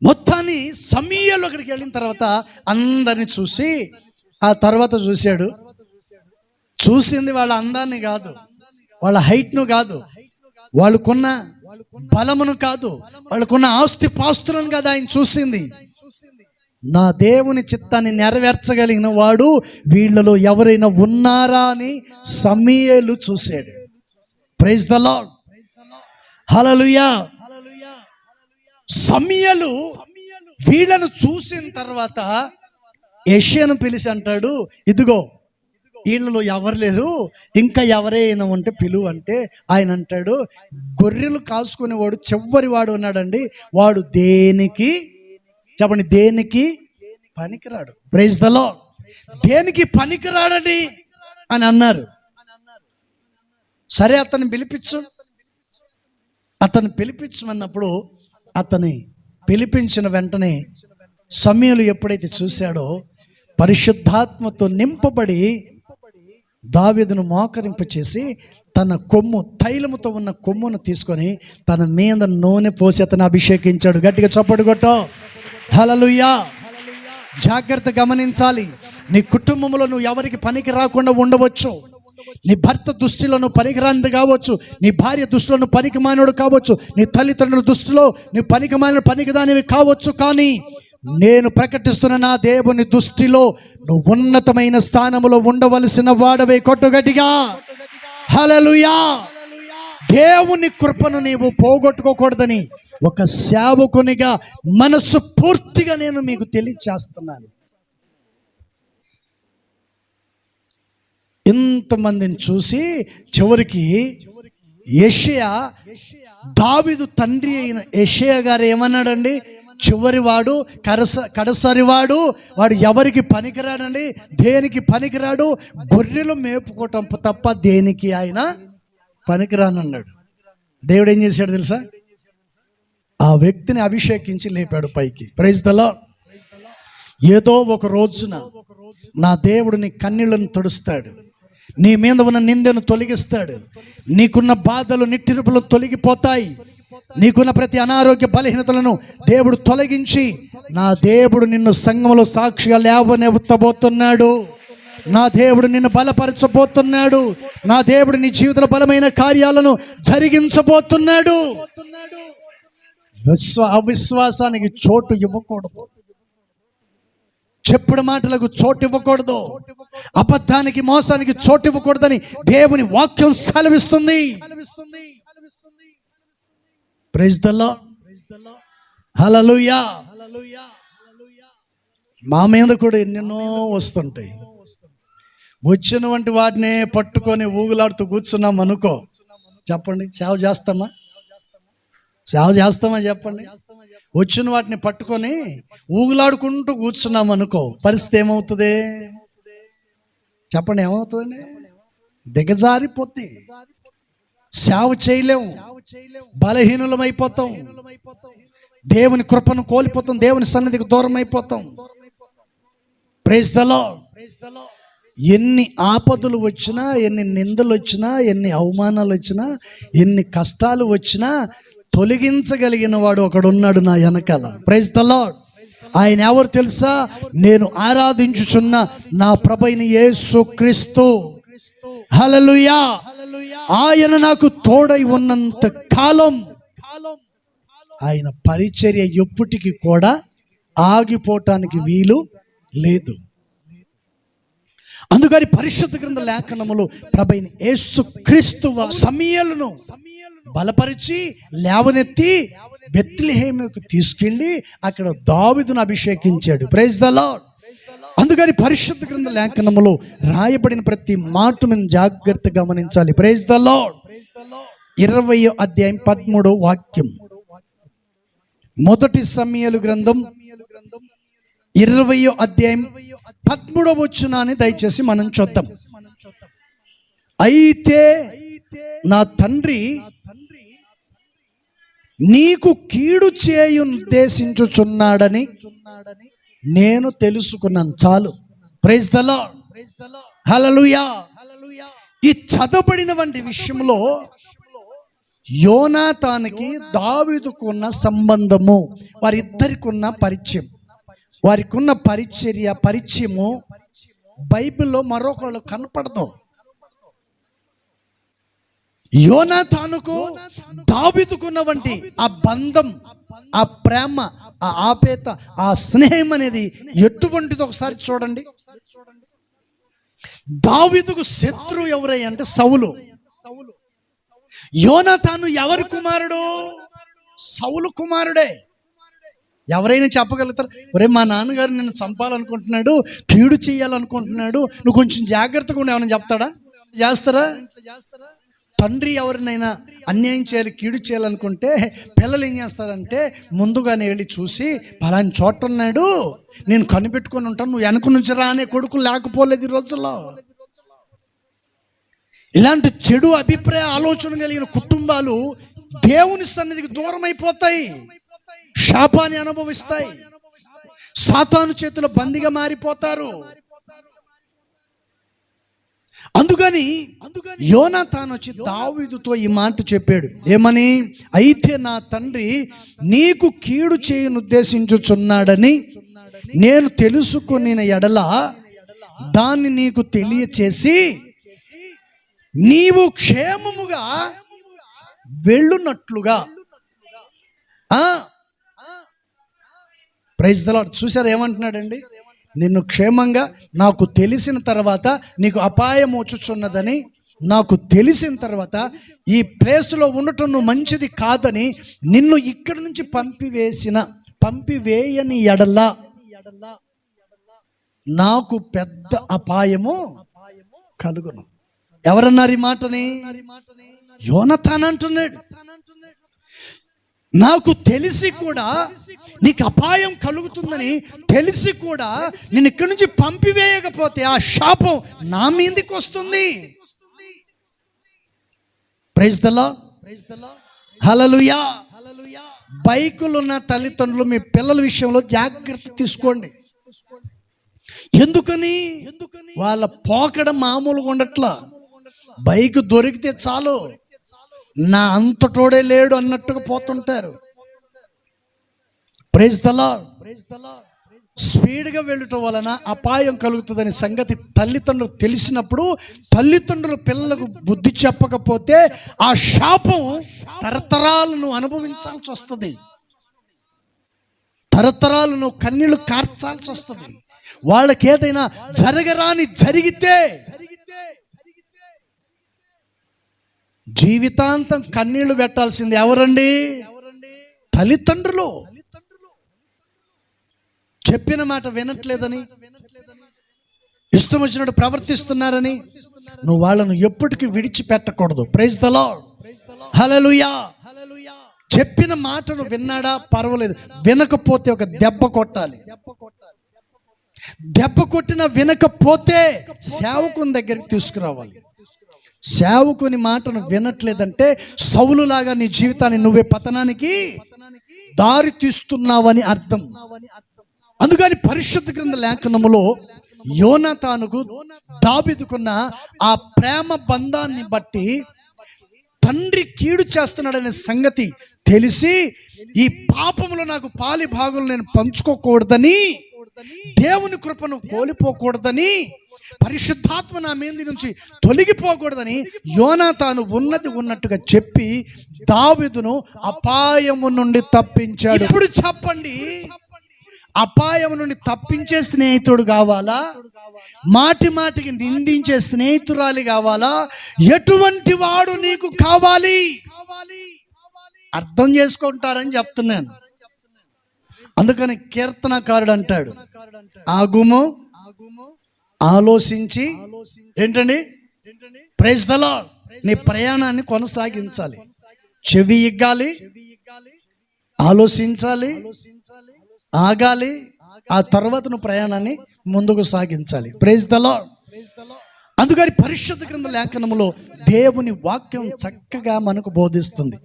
మొత్తాన్ని సమూయేలు అక్కడికి వెళ్ళిన తర్వాత అందరిని చూసి ఆ తర్వాత చూసింది వాళ్ళ అందాన్ని కాదు, వాళ్ళ హైట్ను కాదు, వాళ్ళకున్న బలమును కాదు, వాళ్ళకున్న ఆస్తి పాస్తులను కాదు ఆయన చూసింది. నా దేవుని చిత్తాన్ని నెరవేర్చగలిగిన వాడు వీళ్ళలో ఎవరైనా ఉన్నారా అని సమూయేలు చూశాడు. Praise the Lord. హల్లెలూయా. సమూయేలు వీళ్ళను చూసిన తర్వాత యెషయాను పిలిచి అంటాడు, ఇదిగో వీళ్ళలో ఎవరు లేరు, ఇంకా ఎవరైనా ఉంటే పిలువు అంటే ఆయన అంటాడు, గొర్రెలు కాసుకునేవాడు చివరి వాడు ఉన్నాడండి, వాడు దేనికి చెప్పండి, దేనికి పనికిరాడు. Praise the lord. దేనికి పనికిరాడని అని అన్నారు. సరే అతన్ని పిలిపించమన్నప్పుడు అతని పిలిపించిన వెంటనే సమూయేలు ఎప్పుడైతే చూశాడో పరిశుద్ధాత్మతో నింపబడి దావీదును మోకరింపచేసి తన కొమ్ము, తైలముతో ఉన్న కొమ్మును తీసుకొని తన మీద నూనె పోసి అతను అభిషేకించాడు. గట్టిగా చప్పట్లు కొట్టు. హల్లెలూయా. జాగ్రత్త గమనించాలి, నీ కుటుంబంలో నువ్వు ఎవరికి పనికి రాకుండా ఉండవచ్చు, నీ భర్త దృష్టిలో నువ్వు పనికిరానిది కావచ్చు, నీ భార్య దృష్టిలో నువ్వు పనికిమానుడు కావచ్చు, నీ తల్లిదండ్రుల దృష్టిలో నువ్వు పనికిమాలిన పనికిదానివి కావచ్చు. కానీ నేను ప్రకటిస్తున్న నా దేవుని దృష్టిలో నువ్వు ఉన్నతమైన స్థానంలో ఉండవలసిన వాడవే. కొట్టుగట్టిగా హల్లెలూయా. దేవుని కృపను నీవు పోగొట్టుకోకూడదని ఒక సేవకునిగా మనస్సు పూర్తిగా నేను మీకు తెలియచేస్తున్నాను. ఇంతమందిని చూసి చివరికి యెషయా, దావీదు తండ్రి అయిన యెషయా గారు ఏమన్నాడండి? చివరివాడు, కడసరివాడు, వాడు ఎవరికి పనికిరాడండి, దేనికి పనికిరాడు, గొర్రెలు మేపుకోవటం తప్ప దేనికి ఆయన పనికిరానన్నాడు. దేవుడు ఏం చేశాడు తెలుసా? ఆ వ్యక్తిని అభిషేకించి లేపాడు పైకి. Praise the Lord. ఏదో ఒక రోజున నా దేవుడు నీ కన్నీళ్లను తుడుస్తాడు, నీ మీద ఉన్న నిందను తొలగిస్తాడు, నీకున్న బాధలు నిట్టిరుపులు తొలగిపోతాయి, నీకున్న ప్రతి అనారోగ్య బలహీనతలను దేవుడు తొలగించి నా దేవుడు నిన్ను సంఘంలో సాక్షిగా లేవనెత్తబోతున్నాడు. నా దేవుడు నిన్ను బలపరచబోతున్నాడు. నా దేవుడు నీ జీవితంలో బలమైన కార్యాలను జరిగించబోతున్నాడు. అవిశ్వాసానికి చోటు ఇవ్వకూడదు, చెప్పుడు మాటలకు చోటు ఇవ్వకూడదు, అబద్ధానికి మోసానికి చోటు ఇవ్వకూడదని దేవుని వాక్యం సెలవిస్తుంది. Praise the Lord. హల్లెలూయా. మా మీద కూడా ఎన్నెన్నో వస్తుంటాయి. వచ్చిన వంటి వాటిని పట్టుకొని ఊగులాడుతూ కూర్చున్నాం అనుకో, చెప్పండి, సేవ చేస్తామా? సేవ చేస్తామా చెప్పండి? వచ్చిన వాటిని పట్టుకొని ఊగులాడుకుంటూ కూర్చున్నాం అనుకో, పరిస్థితి ఏమవుతుంది చెప్పండి? ఏమవుతుందండి? దిగజారిపోతే సేవ చేయలేము, బలహీనులమైపోతాం, దేవుని కృపను కోల్పోతాం, దేవుని సన్నిధికి దూరం అయిపోతాం. Praise the Lord. ఎన్ని ఆపదలు వచ్చినా, ఎన్ని నిందలు వచ్చినా, ఎన్ని అవమానాలు వచ్చినా, ఎన్ని కష్టాలు వచ్చినా తొలగించగలిగిన వాడు ఒకడున్నాడు నా వెనకాల. Praise the Lord. ఆయన ఎవరు తెలుసా? నేను ఆరాధించుచున్న నా ప్రభువైన యేసుక్రీస్తు. హల్లెలూయా. ఆయన నాకు తోడై ఉన్నంత కాలం ఆయన పరిచర్య ఎప్పటికీ కూడా ఆగిపోవటానికి వీలు లేదు. అందుకని పరిశుద్ధ గ్రంథ లేఖనములు ప్రభువైన యేసుక్రీస్తు సమూయేలును బలపరిచి లేవనెత్తి బెత్లెహేముకు తీసుకెళ్ళి అక్కడ దావీదును అభిషేకించాడు. Praise the lord. అందుకని పరిశుద్ధ గ్రంథ లేఖనములో రాయబడిన ప్రతి మాట మనం జాగ్రత్తగా గమనించాలి. Praise the lord. 20వ అధ్యాయం 13వ వాక్యం, మొదటి సమూయేలు గ్రంథం 20వ అధ్యాయం 13వ వచనాన్ని దయచేసి మనం చూద్దాం. అయితే నా తండ్రి నీకు కీడు చేయుద్దేశించుచున్నాడని నేను తెలుసుకున్నాను. చాలు. Praise the Lord. హల్లెలూయా. ఈ చదవబడిన వంటి విషయంలో యోనాతానుకి దావీదుకు ఉన్న సంబంధము, వారిద్దరికి ఉన్న పరిచయం, వారికి ఉన్న పరిచయము బైబిల్లో మరొకళ్ళు కనపడదు. యోనాతానుకు దావీదుకున్న వంటి ఆ బంధం, ఆ ప్రేమ, ఆ ఆప్యాయత, ఆ స్నేహం అనేది ఎటువంటిది ఒకసారి చూడండి. దావీదుకు శత్రువు ఎవరై అంటే సౌలు. యోనాతాను ఎవరి కుమారుడు? సౌలు కుమారుడే. ఎవరైనా చెప్పగలుగుతారు, ఒరే మా నాన్నగారు నిన్ను చంపాలనుకుంటున్నాడు, కీడు చేయాలనుకుంటున్నాడు, నువ్వు కొంచెం జాగ్రత్తగా ఉండి ఏమైనా చెప్తాడా? చేస్తారా? తండ్రి ఎవరినైనా అన్యాయం చేయాలి, కీడు చేయాలనుకుంటే పిల్లలు ఏం చేస్తారంటే ముందుగానే వెళ్ళి చూసి పలాని చోట ఉన్నాడు, నేను కనిపెట్టుకొని ఉంటాను, నువ్వు వెనక నుంచి రా అనే కొడుకు లేకపోలేదు ఈ రోజుల్లో. ఇలాంటి చెడు అభిప్రాయ ఆలోచన కలిగిన కుటుంబాలు దేవుని సన్నిధికి దూరం అయిపోతాయి, శాపాన్ని అనుభవిస్తాయి, సాతాను చేతిలో బందీగా మారిపోతారు. అందుకని యోనాతాను వచ్చి దావీదుతో ఈ మాట చెప్పాడు. ఏమని? అయితే నా తండ్రి నీకు కీడు చేయను ఉద్దేశించుచున్నాడని నేను తెలుసుకున్న ఎడల దాన్ని నీకు తెలియచేసి నీవు క్షేమముగా వెళ్ళునట్లుగా. Praise the lord. చూసారు ఏమంటున్నాడండి? నిన్ను క్షేమంగా, నాకు తెలిసిన తర్వాత నీకు అపాయం వచ్చుచున్నదని నాకు తెలిసిన తర్వాత ఈ ప్లేస్లో ఉండటం నువ్వు మంచిది కాదని నిన్ను ఇక్కడి నుంచి పంపివేయని ఎడల నాకు పెద్ద అపాయము కలుగును. ఎవరన్నారు ఈ మాటని? యోనతాన్ అంటున్నాడు. నాకు తెలిసి కూడా నీకు అపాయం కలుగుతుందని తెలిసి కూడా నేను ఇక్కడి నుంచి పంపివేయకపోతే ఆ శాపం నా మీదకి వస్తుంది. Praise the Lord. హల్లెలూయా. బైకులున్న తల్లిదండ్రులు మీ పిల్లల విషయంలో జాగ్రత్త తీసుకోండి. ఎందుకని? వాళ్ళ పోకడ మామూలుగా ఉండట్లా. బైక్ దొరికితే చాలు, నా అంతటోడే లేడు అన్నట్టుగా పోతుంటారు. Praise the Lord. స్పీడ్గా వెళ్ళటం వలన అపాయం కలుగుతుందని సంగతి తల్లిదండ్రులు తెలిసినప్పుడు తల్లిదండ్రులు పిల్లలకు బుద్ధి చెప్పకపోతే ఆ శాపం తరతరాలను అనుభవించాల్సి వస్తుంది. తరతరాలను కన్నీళ్లు కార్చాల్సి వస్తుంది. వాళ్ళకి ఏదైనా జరగరాని జరిగితే జీవితాంతం కన్నీళ్లు పెట్టాల్సింది ఎవరండి? తల్లిదండ్రులు. చెప్పిన మాట వినట్లేదని, ఇష్టం వచ్చినట్టు ప్రవర్తిస్తున్నారని నువ్వు వాళ్ళను ఎప్పటికీ విడిచిపెట్టకూడదు. Praise the Lord. హల్లెలూయా. చెప్పిన మాటను విన్నాడా పర్వాలేదు, వినకపోతే ఒక దెబ్బ కొట్టాలి. దెబ్బ కొట్టిన వినకపోతే సేవకుని దగ్గరికి తీసుకురావాలి. సేవకుని మాటను వినట్లేదంటే సౌలులాగా నీ జీవితాన్ని నువ్వే పతనానికి దారి తీస్తున్నావని అర్థం. అందుకని పరిశుద్ధ గ్రంథ లేఖనములో యోనాతానుకు దావీదుకున్న ఆ ప్రేమ బంధాన్ని బట్టి తండ్రి కీడు చేస్తున్నాడనే సంగతి తెలిసి ఈ పాపములో నాకు పాలి భాగులు నేను పంచుకోకూడదని, దేవుని కృపను కోల్పోకూడదని, పరిశుద్ధాత్మ నా మీద నుంచి తొలగిపోకూడదని యోనాతాను ఉన్నది ఉన్నట్టుగా చెప్పి దావీదును అపాయము నుండి తప్పించాడు. ఇప్పుడు చెప్పండి, అపాయం నుండి తప్పించే స్నేహితుడు కావాలా, మాటి మాటికి నిందించే స్నేహితురాలి కావాలా? ఎటువంటి వాడు నీకు కావాలి? అర్థం చేసుకుంటారని చెప్తున్నాను. అందుకని కీర్తనకారుడు అంటాడు, ఆగుము, ఆలోచించి ఏంటండి? Praise the Lord. నీ ప్రయాణాన్ని కొనసాగించాలి. చెవి ఇగ్గాలి, ఆలోచించాలి, ఆగాలి, ఆ తర్వాత నువ్వు ప్రయాణాన్ని ముందుకు సాగించాలి. Praise the lord. అందుకని పరిశుద్ధ గ్రంథ లేఖనములో దేవుని వాక్యం చక్కగా మనకు బోధిస్తుంది.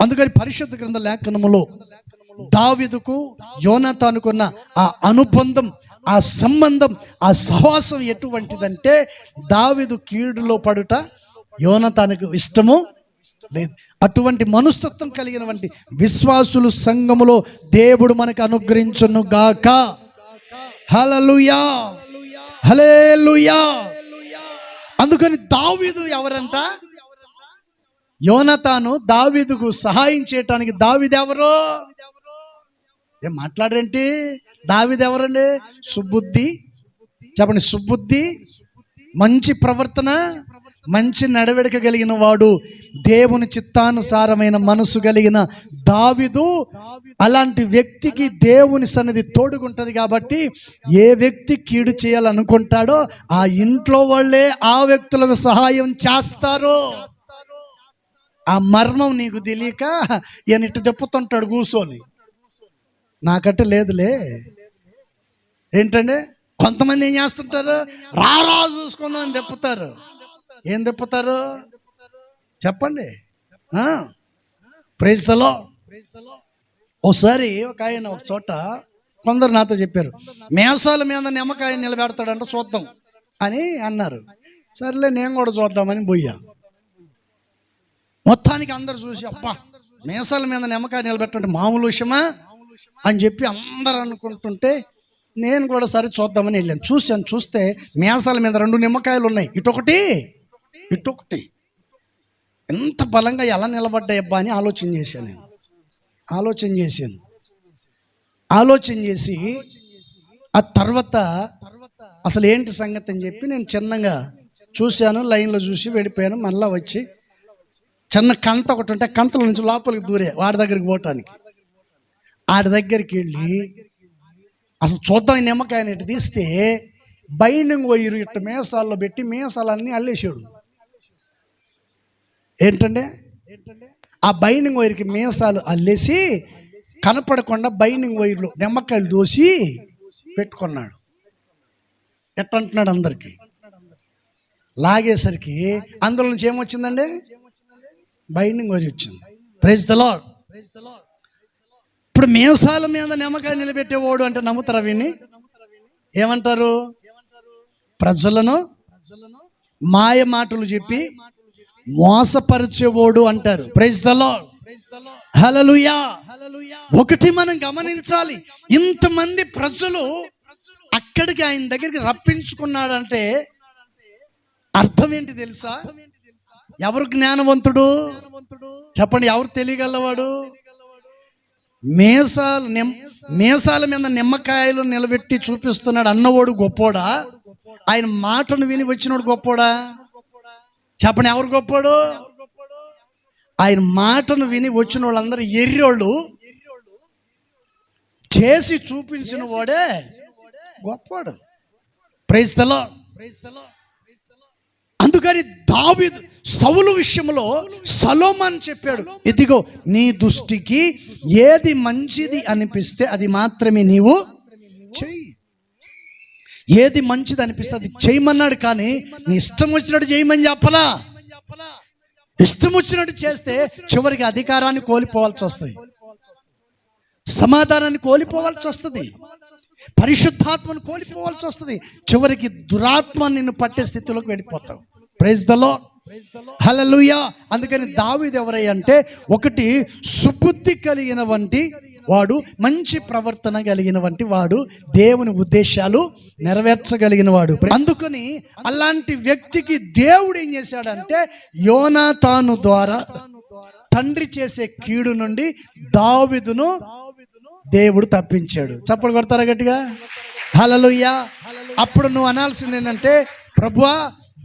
అందుకని పరిశుద్ధ గ్రంథ లేఖనములో దావీదుకు యోనాతానుకున్న ఆ అనుబంధం, ఆ సంబంధం, ఆ సహవాసం ఎటువంటిదంటే దావీదు కీడులో పడుట యోనాతానుకు ఇష్టము లేదు. అటువంటి మనస్తత్వం కలిగినటువంటి విశ్వాసులు సంఘములో దేవుడు మనకు అనుగ్రహించును గాక. హల్లెలూయా, హల్లెలూయా. అందుకని దావీదు ఎవరంట? యోనాతాను దావీదుకు సహాయం చేయటానికి. దావీదు ఎవరు? ఏం మాట్లాడరేంటి? దావీదు ఎవరండి? సుబుద్ధి, చెప్పండి, సుబుద్ధి, మంచి ప్రవర్తన, మంచి నడవడిక కలిగిన వాడు, దేవుని చిత్తానుసారమైన మనసు కలిగిన దావీదు. అలాంటి వ్యక్తికి దేవుని సన్నిధి తోడుగుంటది కాబట్టి ఏ వ్యక్తి కీడు చేయాలనుకుంటాడో ఆ ఇంట్లో వాళ్ళే ఆ వ్యక్తులకు సహాయం చేస్తారు. ఆ మర్మం నీకు తెలియక ఈయన ఇట్టు తిప్పుతుంటాడు కూర్చొని. నాకంటే లేదులే. ఏంటంటే కొంతమంది ఏం చేస్తుంటారు, రారా చూసుకుందాం అని తిప్పుతారు. ఏం తిప్పుతారు చెప్పండి? Praise the Lord. ఒకసారి ఒక ఆయన ఒక చోట కొందరు నాతో చెప్పారు, మేసాల మీద నిమ్మకాయ నిలబెడతాడంట, చూద్దాం అని అన్నారు. సర్లే నేను కూడా చూద్దామని పోయా. మొత్తానికి అందరు చూసి, అబ్బా మేసాల మీద నిమ్మకాయ నిలబెట్టంటే మామూలు విషయమా అని చెప్పి అందరు అనుకుంటుంటే నేను కూడా సరే చూద్దామని వెళ్ళాను. చూస్తే మేసాల మీద 2 నిమ్మకాయలు ఉన్నాయి, ఇటొకటి ఇటొకటి. ఇంత బలంగా ఎలా నిలబడ్డాయబ్బా అని ఆలోచన చేసి ఆ తర్వాత అసలు ఏంటి సంగతి అని చెప్పి నేను చిన్నగా చూశాను, లైన్లో చూసి వెళ్ళిపోయాను. మళ్ళీ వచ్చి చిన్న కంత ఒకటి ఉంటే కంతల నుంచి లోపలికి దూరే వాడి దగ్గరికి పోవటానికి. ఆడి దగ్గరికి వెళ్ళి అసలు చూద్దాం ఈ నిమ్మకాయని ఇటు తీస్తే బైండింగ్ వైరు ఇట్ట మేసాల్లో పెట్టి మేసాలన్నీ అల్లేసాడు. ఏంటంటే ఆ బైండింగ్ వైర్కి మేసాలు అల్లేసి కనపడకుండా బైండింగ్ వైర్లు నిమ్మకాయలు దోసి పెట్టుకున్నాడు. ఎట్టంటున్నాడు అందరికి లాగేసరికి అందులో నుంచి ఏమొచ్చిందండి? బైండింగ్ వైర్ వచ్చింది. Praise the Lord. ఇప్పుడు మేసాల మీద నిమ్మకాయ నిలబెట్టేవాడు అంటే నమ్ముతారా? వీడిని ఏమంటారు? ప్రజలను మాయ మాటలు చెప్పి మోసపరిచేవాడు అంటారు. Praise the Lord. హల్లెలూయా. ఒకటి మనం గమనించాలి, ఇంతమంది ప్రజలు అక్కడికి ఆయన దగ్గరికి రప్పించుకున్నాడంటే అర్థం ఏంటి తెలుసా? ఎవరు జ్ఞానవంతుడు చెప్పండి, ఎవరు తెలియగలవాడు? మేసాల మీద నిమ్మకాయలు నిలబెట్టి చూపిస్తున్నాడు అన్నవాడు గొప్పోడా? ఆయన మాటను విని వచ్చినోడు గొప్పోడా? చెప్పండి, ఎవరు గొప్పోడు? ఆయన మాటను విని వచ్చిన వాళ్ళందరూ ఎర్రోళ్ళు, చేసి చూపించిన వాడే గొప్పోడు. Praise the lord. అందుకని దావీదు సౌలు విషయంలో సొలొమోను చెప్పాడు, ఇదిగో నీ దృష్టికి ఏది మంచిది అనిపిస్తే అది మాత్రమే నీవు చెయ్యి. ఏది మంచిది అనిపిస్తే అది చేయమన్నాడు, కానీ నీ ఇష్టం వచ్చినట్టు చేయమని చెప్పలా. ఇష్టం వచ్చినట్టు చేస్తే చివరికి అధికారాన్ని కోల్పోవాల్సి వస్తుంది, సమాధానాన్ని కోల్పోవాల్సి వస్తుంది, పరిశుద్ధాత్మను కోల్పోవాల్సి వస్తుంది, చివరికి దురాత్మ నిన్ను పట్టే స్థితిలోకి వెళ్ళిపోతావు. Praise the Lord. హల్లెలూయా. అందుకని దావీదు ఎవరంటే ఒకటి సుబుద్ధి కలిగిన వంటి వాడు, మంచి ప్రవర్తన కలిగిన వంటి వాడు, దేవుని ఉద్దేశాలు నెరవేర్చగలిగిన వాడు. అందుకని అలాంటి వ్యక్తికి దేవుడు ఏం చేశాడంటే యోనాతాను ద్వారా తండ్రి చేసే కీడు నుండి దావీదును దేవుడు తప్పించాడు. చప్పుడు కొడతారా గట్టిగా? హల్లెలూయా. అప్పుడు నువ్వు అనాల్సింది ఏంటంటే, ప్రభువా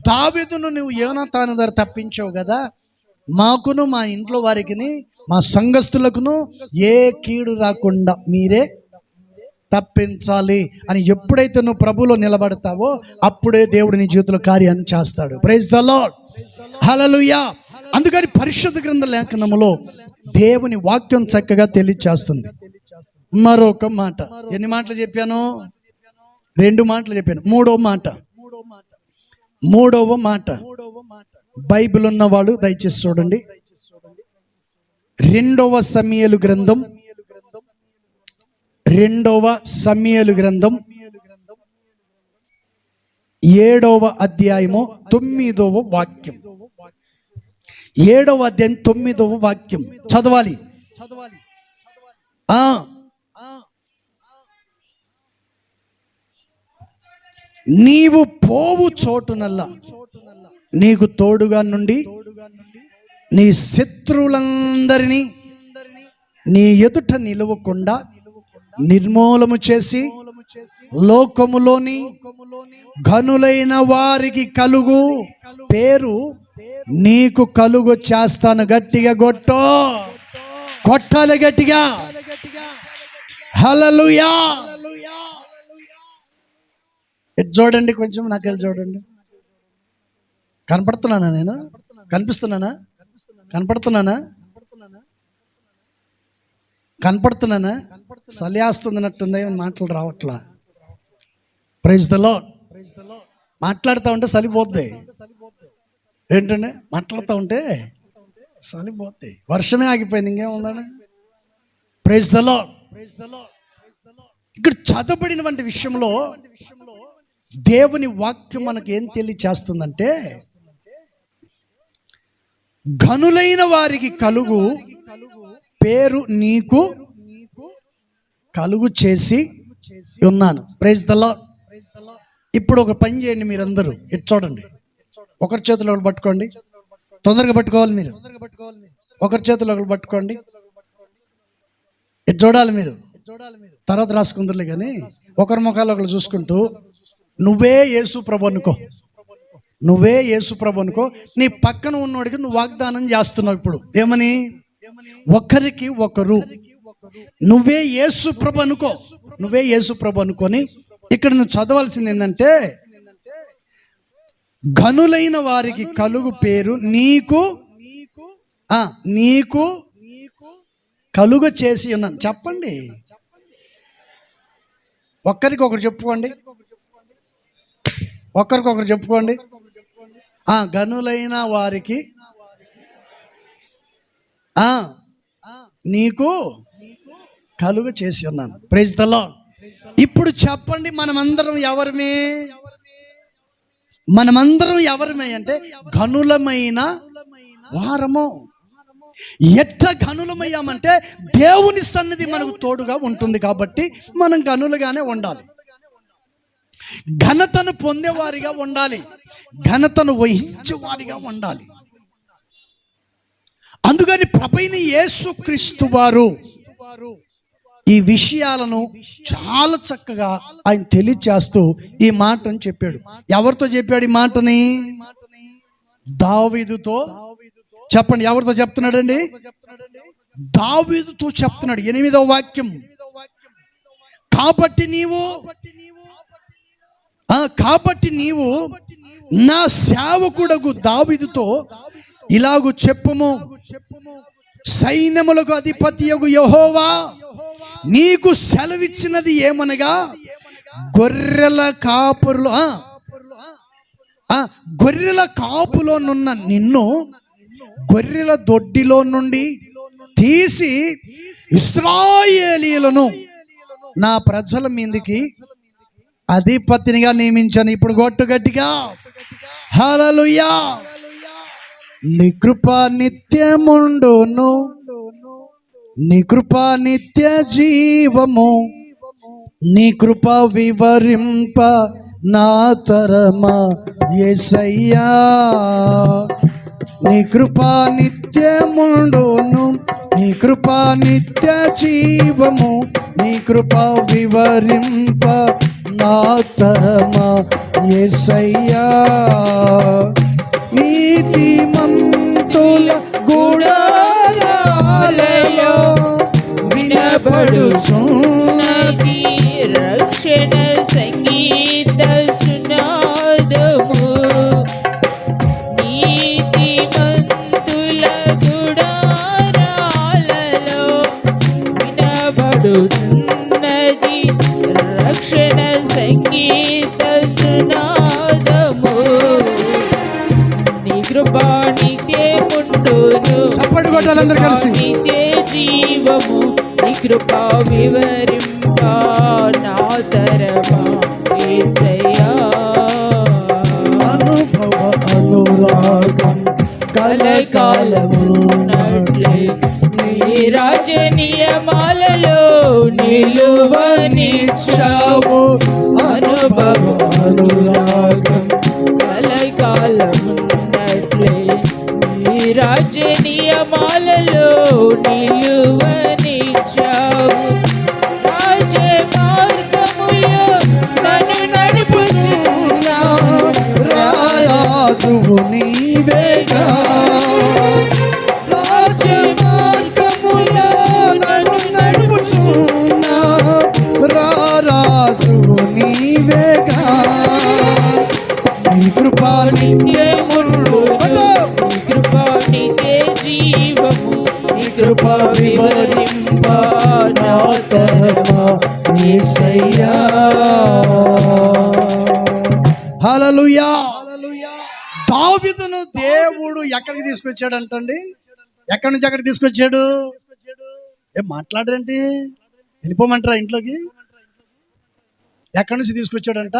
దావీదును నువ్వు యోనాతాను ద్వారా తప్పించావు కదా, మాకును మా ఇంట్లో వారికి మా సంఘస్థులకును ఏ కీడు రాకుండా మీరే తప్పించాలి అని ఎప్పుడైతే నువ్వు ప్రభువులో నిలబడతావో అప్పుడే దేవుడు నీ జీవితంలో కార్యాన్ని చేస్తాడు. Praise the Lord. హల్లెలూయా. అందుకని పరిశుద్ధ గ్రంథ లేఖనములో దేవుని వాక్యం చక్కగా తెలియచేస్తుంది. మరొక మాట, ఎన్ని మాటలు చెప్పాను? 2 మాటలు చెప్పాను. మూడవ మాట బైబిల్ ఉన్న వాళ్ళు దయచేసి చూడండి. 2వ సమూయేలు గ్రంథం 7వ అధ్యాయము 9వ వాక్యం. 7వ అధ్యాయం 9వ వాక్యం చదవాలి. నీవు పోవు చోటునల్లా నీకు తోడుగా నుండి నీ శత్రువులందరినీ నీ ఎదుట నిలవకుండా నిర్మూలము చేసి లోకములోని ఘనులైన వారికి కలుగు పేరు నీకు కలుగు చేస్తాను. గట్టిగా కొట్టాలి గట్టిగా. హల్లెలూయా. ఎటు చూడండి, కొంచెం నాకెళ్ళి చూడండి. కనపడుతున్నానా? నేను కనిపిస్తున్నానా? కనపడుతున్నానా? సలియాస్తున్నట్టుంది, మాటలు రావట్లా. Praise the Lord. మాట్లాడుతూ ఉంటే సలిపోద్ది. ఏంటండి? మాట్లాడుతూ ఉంటే సలిపోద్ది. వర్షమే ఆగిపోయింది, ఇంకేముందండి. Praise the Lord. ఇక్కడ చదవబడినటువంటి విషయంలో దేవుని వాక్యం మనకు ఏం తెలియచేస్తుందంటే, ఘనులైన వారికి కలుగు పేరు నీకు కలుగు చేసి ఉన్నాను. Praise the Lord. ఇప్పుడు ఒక పని చేయండి, మీరందరూ ఇటు చూడండి, ఒకరి చేతిలో పట్టుకోండి. తొందరగా పట్టుకోవాలి మీరు. ఒకరి చేతులు ఒకరు పట్టుకోండి. ఇది చూడాలి మీరు, తర్వాత రాసుకుందరులే కానీ ఒకరి ముఖాలు ఒకరు చూసుకుంటూ నువ్వే యేసు ప్రభు అనుకో, నువ్వే యేసు ప్రభు అనుకో. నీ పక్కన ఉన్నోడికి నువ్వు వాగ్దానం చేస్తున్నావు ఇప్పుడు. ఏమని? ఒకరికి ఒకరు నువ్వే యేసు ప్రభు అనుకో, నువ్వే యేసు ప్రభు అనుకొని ఇక్కడ నువ్వు చదవాల్సింది ఏంటంటే, ఘనులైన వారికి కలుగు పేరు నీకు నీకు కలుగ చేసి ఉన్నాను. చెప్పండి, ఒక్కరికొకరు చెప్పుకోండి, ఒక్కరికొకరు చెప్పుకోండి. ఘనులైన వారికి నీకు కలుగ చేసి ఉన్నాను. Praise the Lord. ఇప్పుడు చెప్పండి, మనమందరం ఎవరమే? మనమందరం ఎవరమే అంటే ఘనులమైన వారము. ఎట్ట ఘనులమయ్యామంటే దేవుని సన్నిధి మనకు తోడుగా ఉంటుంది కాబట్టి మనం ఘనులుగానే ఉండాలి, ఘనతను పొందేవారిగా ఉండాలి, ఘనతను వహించేవారిగా ఉండాలి. అందుకని ప్రభువైన యేసుక్రీస్తు వారు ఈ విషయాలను చాలా చక్కగా ఆయన తెలియచేస్తూ ఈ మాటను చెప్పాడు. ఎవరితో చెప్పాడు ఈ మాటని? దావీదుతో. చెప్పండి, ఎవరితో చెప్తున్నాడండి? దావీదుతో చెప్తున్నాడు. 8వ వాక్యం. కాబట్టి నీవు నా సేవకుడగు దావీదుతో ఇలాగు చెప్పుము, సైన్యములకు అధిపతియగు యెహోవా నీకు సెలవిచ్చినది ఏమనగా, గొర్రెల కాపులోనున్న నిన్ను గొర్రెల దొడ్డిలో నుండి తీసి ఇశ్రాయేలీయులను నా ప్రజల మీదికి అధిపతినిగా నియమించాను. ఇప్పుడు గొట్టు గట్టిగా హల్లెలూయా. నీ కృప నిత్యముండును, నీ కృప నిత్య జీవము, నీ కృప వివరింప నా తరమా యేసయ్యా. నీ కృప నిత్యముండును, నీ కృప నిత్య జీవము, నీ కృప వివరింప నా తరమా యేసయ్యా. నీతిమంతుల గుడారాలలో వినబడుచున్నది రక్షణ సంగీత సునాదము. నీతిమంతుల గుడారాలలో వినబడుచున్నది రక్షణ సంగీత సునాదము. నీ కృపా నిత్యముండును, చప్పట్లు కొట్టాలి అందరూ కలిసి. నిత్య జీవము, నీ కృపా వివరింప నా తరమా యేసయ్యా. అనుభవ అనురాగం కలకాలము నట్లే నీ రాజనీయమాలలో నిలువనిచ్చావు. అనుభవ అనురాగం కలకాలము నట్లే నీ రాజనీయమాలలో నిలువనిచ్చావు. రాజ మార్గములో నన్ను నడుపుచున్నా రారాజువు నీవేగా. రాజ మార్గములో నన్ను నడుపుచున్నా రారాజువు నీవేగా. నీ కృపా నిత్యముండును, నీ కృపా నిత్య జీవము, నీ కృపా వివరింప నా తరమా యేసయ్యా. హల్లెలూయా. దావీదును దేవుడు ఎక్కడికి తీసుకొచ్చాడంటండి? ఎక్కడి నుంచి ఎక్కడికి తీసుకొచ్చాడు? ఏం మాట్లాడరేంటి? వెళ్ళిపోమంటారా ఇంట్లోకి? ఎక్కడి నుంచి తీసుకొచ్చాడంట?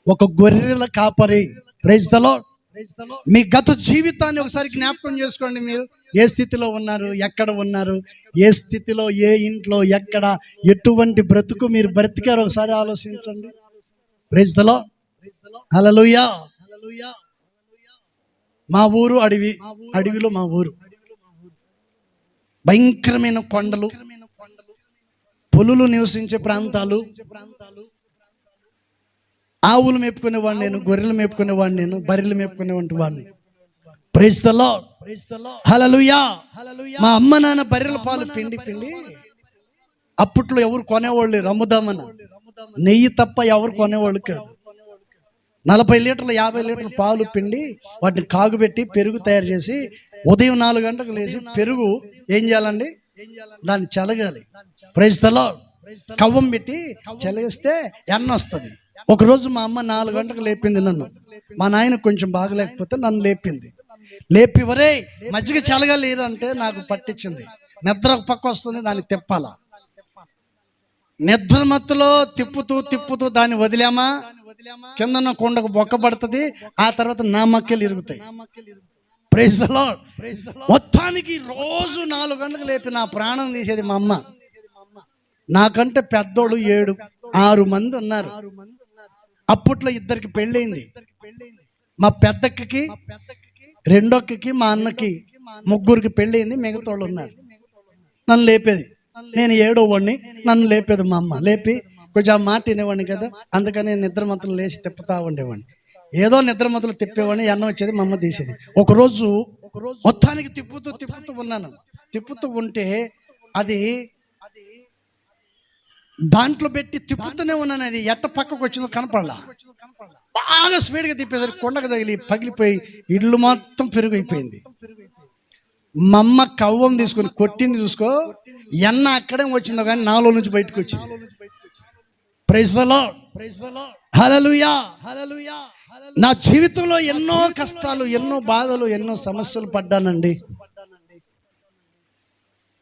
ఒక గొర్రెల కాపరి. Praise the lord. మీ గత జీవితాన్ని ఒకసారి జ్ఞాపకం చేసుకోండి. మీరు ఏ స్థితిలో ఉన్నారు, ఎక్కడ ఉన్నారు, ఏ స్థితిలో, ఏ ఇంట్లో, ఎక్కడ, ఎటువంటి బ్రతుకు మీరు బ్రతికారు ఒకసారి ఆలోచించండి. Praise the Lord. హల్లెలూయా. మా ఊరు అడవిలో మా ఊరు భయంకరమైన కొండలు, పులులు నివసించే ప్రాంతాలు. ఆవులు మేపుకునేవాడిని నేను, గొర్రెలు మేపుకునేవాడిని నేను, బర్రెలు మేపుకునేవాడి వాడిని. Praise the Lord, hallelujah. మా అమ్మ నాన్న బర్రెల పాలు పిండి అప్పట్లో ఎవరు కొనేవాళ్ళు అమ్ముదామని, నెయ్యి తప్ప ఎవరు కొనేవాళ్ళు కాదు. 40 లీటర్లు 50 లీటర్లు పాలు పిండి వాటిని కాగుబెట్టి పెరుగు తయారు చేసి ఉదయం 4 గంటలకు లేచి పెరుగు ఏం చేయాలండి, దాన్ని చలగాలి. Praise the Lord. కవ్వం పెట్టి చలిస్తే ఎన్న వస్తుంది. ఒకరోజు మా అమ్మ 4 గంటలకు లేపింది నన్ను. మా నాయన కొంచెం బాగలేకపోతే నన్ను లేపి వరే మజ్జిగ చలగాలి అంటే నాకు పట్టించింది. నిద్ర ఒక పక్క వస్తుంది, దాన్ని తిప్పాలా. నిద్ర మత్తులో తిప్పుతూ దాన్ని వదిలామా కింద కొండకు బొక్క పడుతుంది. ఆ తర్వాత నా మక్కలు ఇరుగుతాయి. Praise the lord. మొత్తానికి రోజు 4 గంటలకు లేపి నా ప్రాణం తీసేది మా అమ్మ. నాకంటే పెద్దోళ్ళు 6 మంది ఉన్నారు. అప్పట్లో 2కి పెళ్ళయింది. మా పెద్దక్కకి, రెండోక్కకి, మా అన్నకి 3కి పెళ్ళయింది. మిగతా వాళ్ళు ఉన్నారు. నన్ను లేపేది. నేను 7వ వాడిని. నన్ను లేపేది మా అమ్మ. లేపి కొంచెం ఆ మాట వినేవాడిని కదా, అందుకని నిద్రమతులు లేచి తిప్పుతా ఉండేవాడిని. ఏదో నిద్రమతులు తిప్పేవాడిని, ఎన్న వచ్చేది, మా అమ్మ తీసేది. ఒకరోజు మొత్తానికి తిప్పుతూ ఉన్నాను. తిప్పుతూ ఉంటే అది దాంట్లో పెట్టి తిప్పుతూనే ఉన్నాను. అది ఎట్ట పక్కకు వచ్చిందో కనపడలా. బాగా స్పీడ్గా తిప్పేసరికి కొండకు తగిలి పగిలిపోయి ఇల్లు మొత్తం పెరుగైపోయింది. మా అమ్మ కవ్వం తీసుకొని కొట్టింది చూసుకో, ఎన్న అక్కడే వచ్చిందో కానీ నాలో నుంచి బయటకు వచ్చింది. ప్రైజ్ ది లార్డ్, హల్లెలూయా. నా జీవితంలో ఎన్నో కష్టాలు, ఎన్నో బాధలు, ఎన్నో సమస్యలు పడ్డానండి.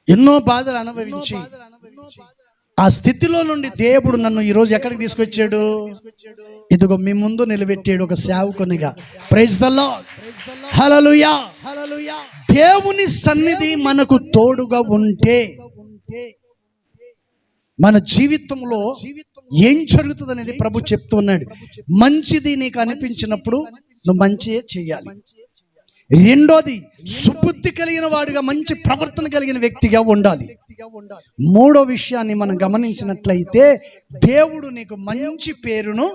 ఎన్నో బాధలు అనుభవించి ఆ స్థితిలో నుండి దేవుడు నన్ను ఈరోజు ఎక్కడికి తీసుకొచ్చాడు? ఇదిగో మీ ముందు నిలబెట్టాడు ఒక సేవకునిగా. Praise the Lord, hallelujah. దేవుని సన్నిధి మనకు తోడుగా ఉంటే మన జీవితంలో ఏం జరుగుతుంది అనేది ప్రభు చెప్తున్నాడు. మంచిది నీకు అనిపించినప్పుడు నువ్వు మంచియే చెయ్యాలి. రెండోది, సుబుద్ధి కలిగిన వాడిగా, మంచి ప్రవర్తన కలిగిన వ్యక్తిగా ఉండాలి. మూడో విషయాన్ని మనం గమనించినట్లయితే దేవుడు నీకు మంచి పేరును,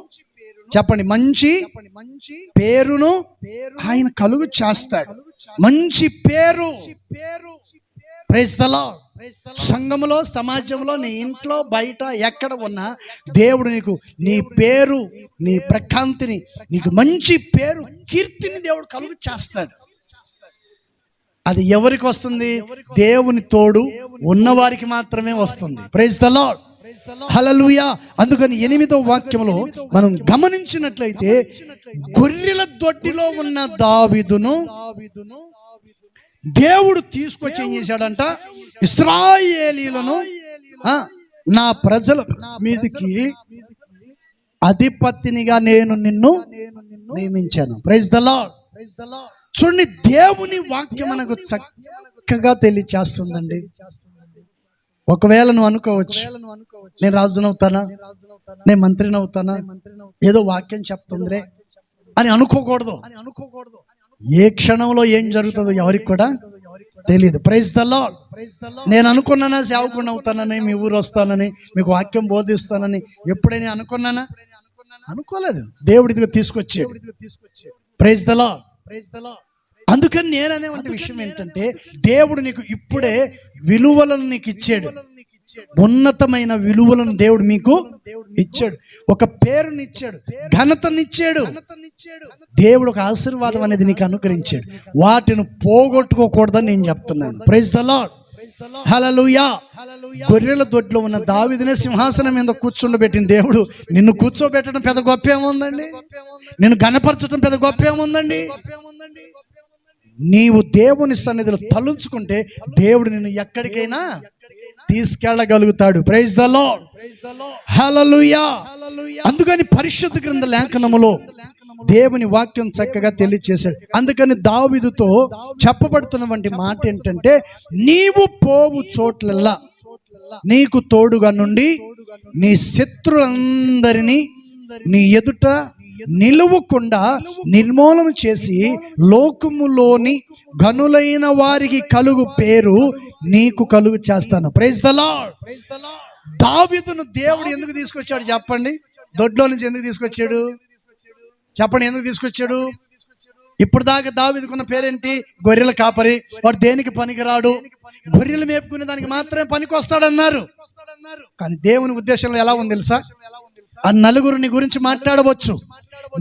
చెప్పండి, మంచి పేరును ఆయన కలుగు చేస్తాడు. మంచి పేరు. Praise the Lord. సంఘములో, సమాజంలో, నీ ఇంట్లో, బయట ఎక్కడ ఉన్నా దేవుడు నీకు నీ పేరు, నీ ప్రకాంతిని, నీకు మంచి పేరు, కీర్తిని దేవుడు కలుగు చేస్తాడు. అది ఎవరికి వస్తుంది? దేవుని తోడు ఉన్నవారికి మాత్రమే వస్తుంది. Praise the Lord, hallelujah. అందుకని 8వ వాక్యంలో మనం గమనించినట్లయితే గొర్రెల దొడ్డిలో ఉన్న దావీదును దేవుడు తీసుకొచ్చి ఏం చేశాడంట? ఇశ్రాయేలీయులను నా ప్రజల మీదకి అధిపతినిగా నేను నిన్ను నియమించాను. Praise the lord. చూడండి, దేవుని వాక్యం మనకు చక్కగా తెలియచేస్తుందండి. ఒకవేళ నువ్వు అనుకోవచ్చు, నేను రాజునవుతానా, నేను మంత్రినవుతానా, ఏదో వాక్యం చెప్తుందిరే అని అనుకోకూడదు. ఏ క్షణంలో ఏం జరుగుతుందో ఎవరికి కూడా తెలియదు. Praise the Lord. నేను అనుకున్నానా సేవకుడిని అవుతానని, మీ ఊరు వస్తానని, మీకు వాక్యం బోధిస్తానని ఎప్పుడైనా అనుకున్నానా? అనుకోలేదు. దేవుడిదిగా తీసుకొచ్చాడు. Praise the lord. అందుకని నేననేవంటి విషయం ఏంటంటే, దేవుడు నీకు ఇప్పుడే విలువలను నీకు ఇచ్చాడు. ఉన్నతమైన విలువలను దేవుడు మీకు ఇచ్చాడు. ఒక పేరునిచ్చాడు, ఘనతనిచ్చాడు. దేవుడు ఒక ఆశీర్వాదం అనేది నీకు అనుగ్రహించాడు. వాటిని పోగొట్టుకోకూడదని నేను చెప్తున్నాను. ప్రైజ్ ది లార్డ్, హల్లెలూయా. గొర్రెల దొడ్లో ఉన్న దావీదునే సింహాసనం మీద కూర్చుండబెట్టిన దేవుడు నిన్ను కూర్చోబెట్టడం పెద్ద గొప్ప ఏముందండి? నిన్ను ఘనపరచడం పెద్ద గొప్ప ఏముందండి? నీవు దేవుని సన్నిధిలో తలుచుకుంటే దేవుడు నిన్ను ఎక్కడికైనా తీసుకెళ్ళగలుగుతాడు. Praise the Lord, hallelujah. అందుకని పరిశుద్ధ గ్రంథ లేఖనములో దేవుని వాక్యం చక్కగా తెలియచేశాడు. అందుకని దావీదుతో చెప్పబడుతున్నటువంటి మాట ఏంటంటే, నీవు పోవు చోట్లల్లా నీకు తోడుగా నుండి నీ శత్రులందరినీ నీ ఎదుట నిలువకుండా నిర్మూలన చేసి లోకములోని ఘనులైన వారికి కలుగు పేరు నీకు కలుగు చేస్తాను. Praise the Lord. దావీదును దేవుడు ఎందుకు తీసుకొచ్చాడు చెప్పండి? దొడ్లో నుంచి ఎందుకు తీసుకొచ్చాడు చెప్పండి? ఎందుకు తీసుకొచ్చాడు? ఇప్పుడు దాకా దావీదుకున్న పేరేంటి? గొర్రెల కాపరి. వాడు దేనికి పనికిరాడు, గొర్రెలు మేపుకునే దానికి మాత్రమే పనికి వస్తాడన్నారు. కానీ దేవుని ఉద్దేశంలో ఎలా ఉంది తెలుసా? ఆ నలుగురు నీ గురించి మాట్లాడవచ్చు,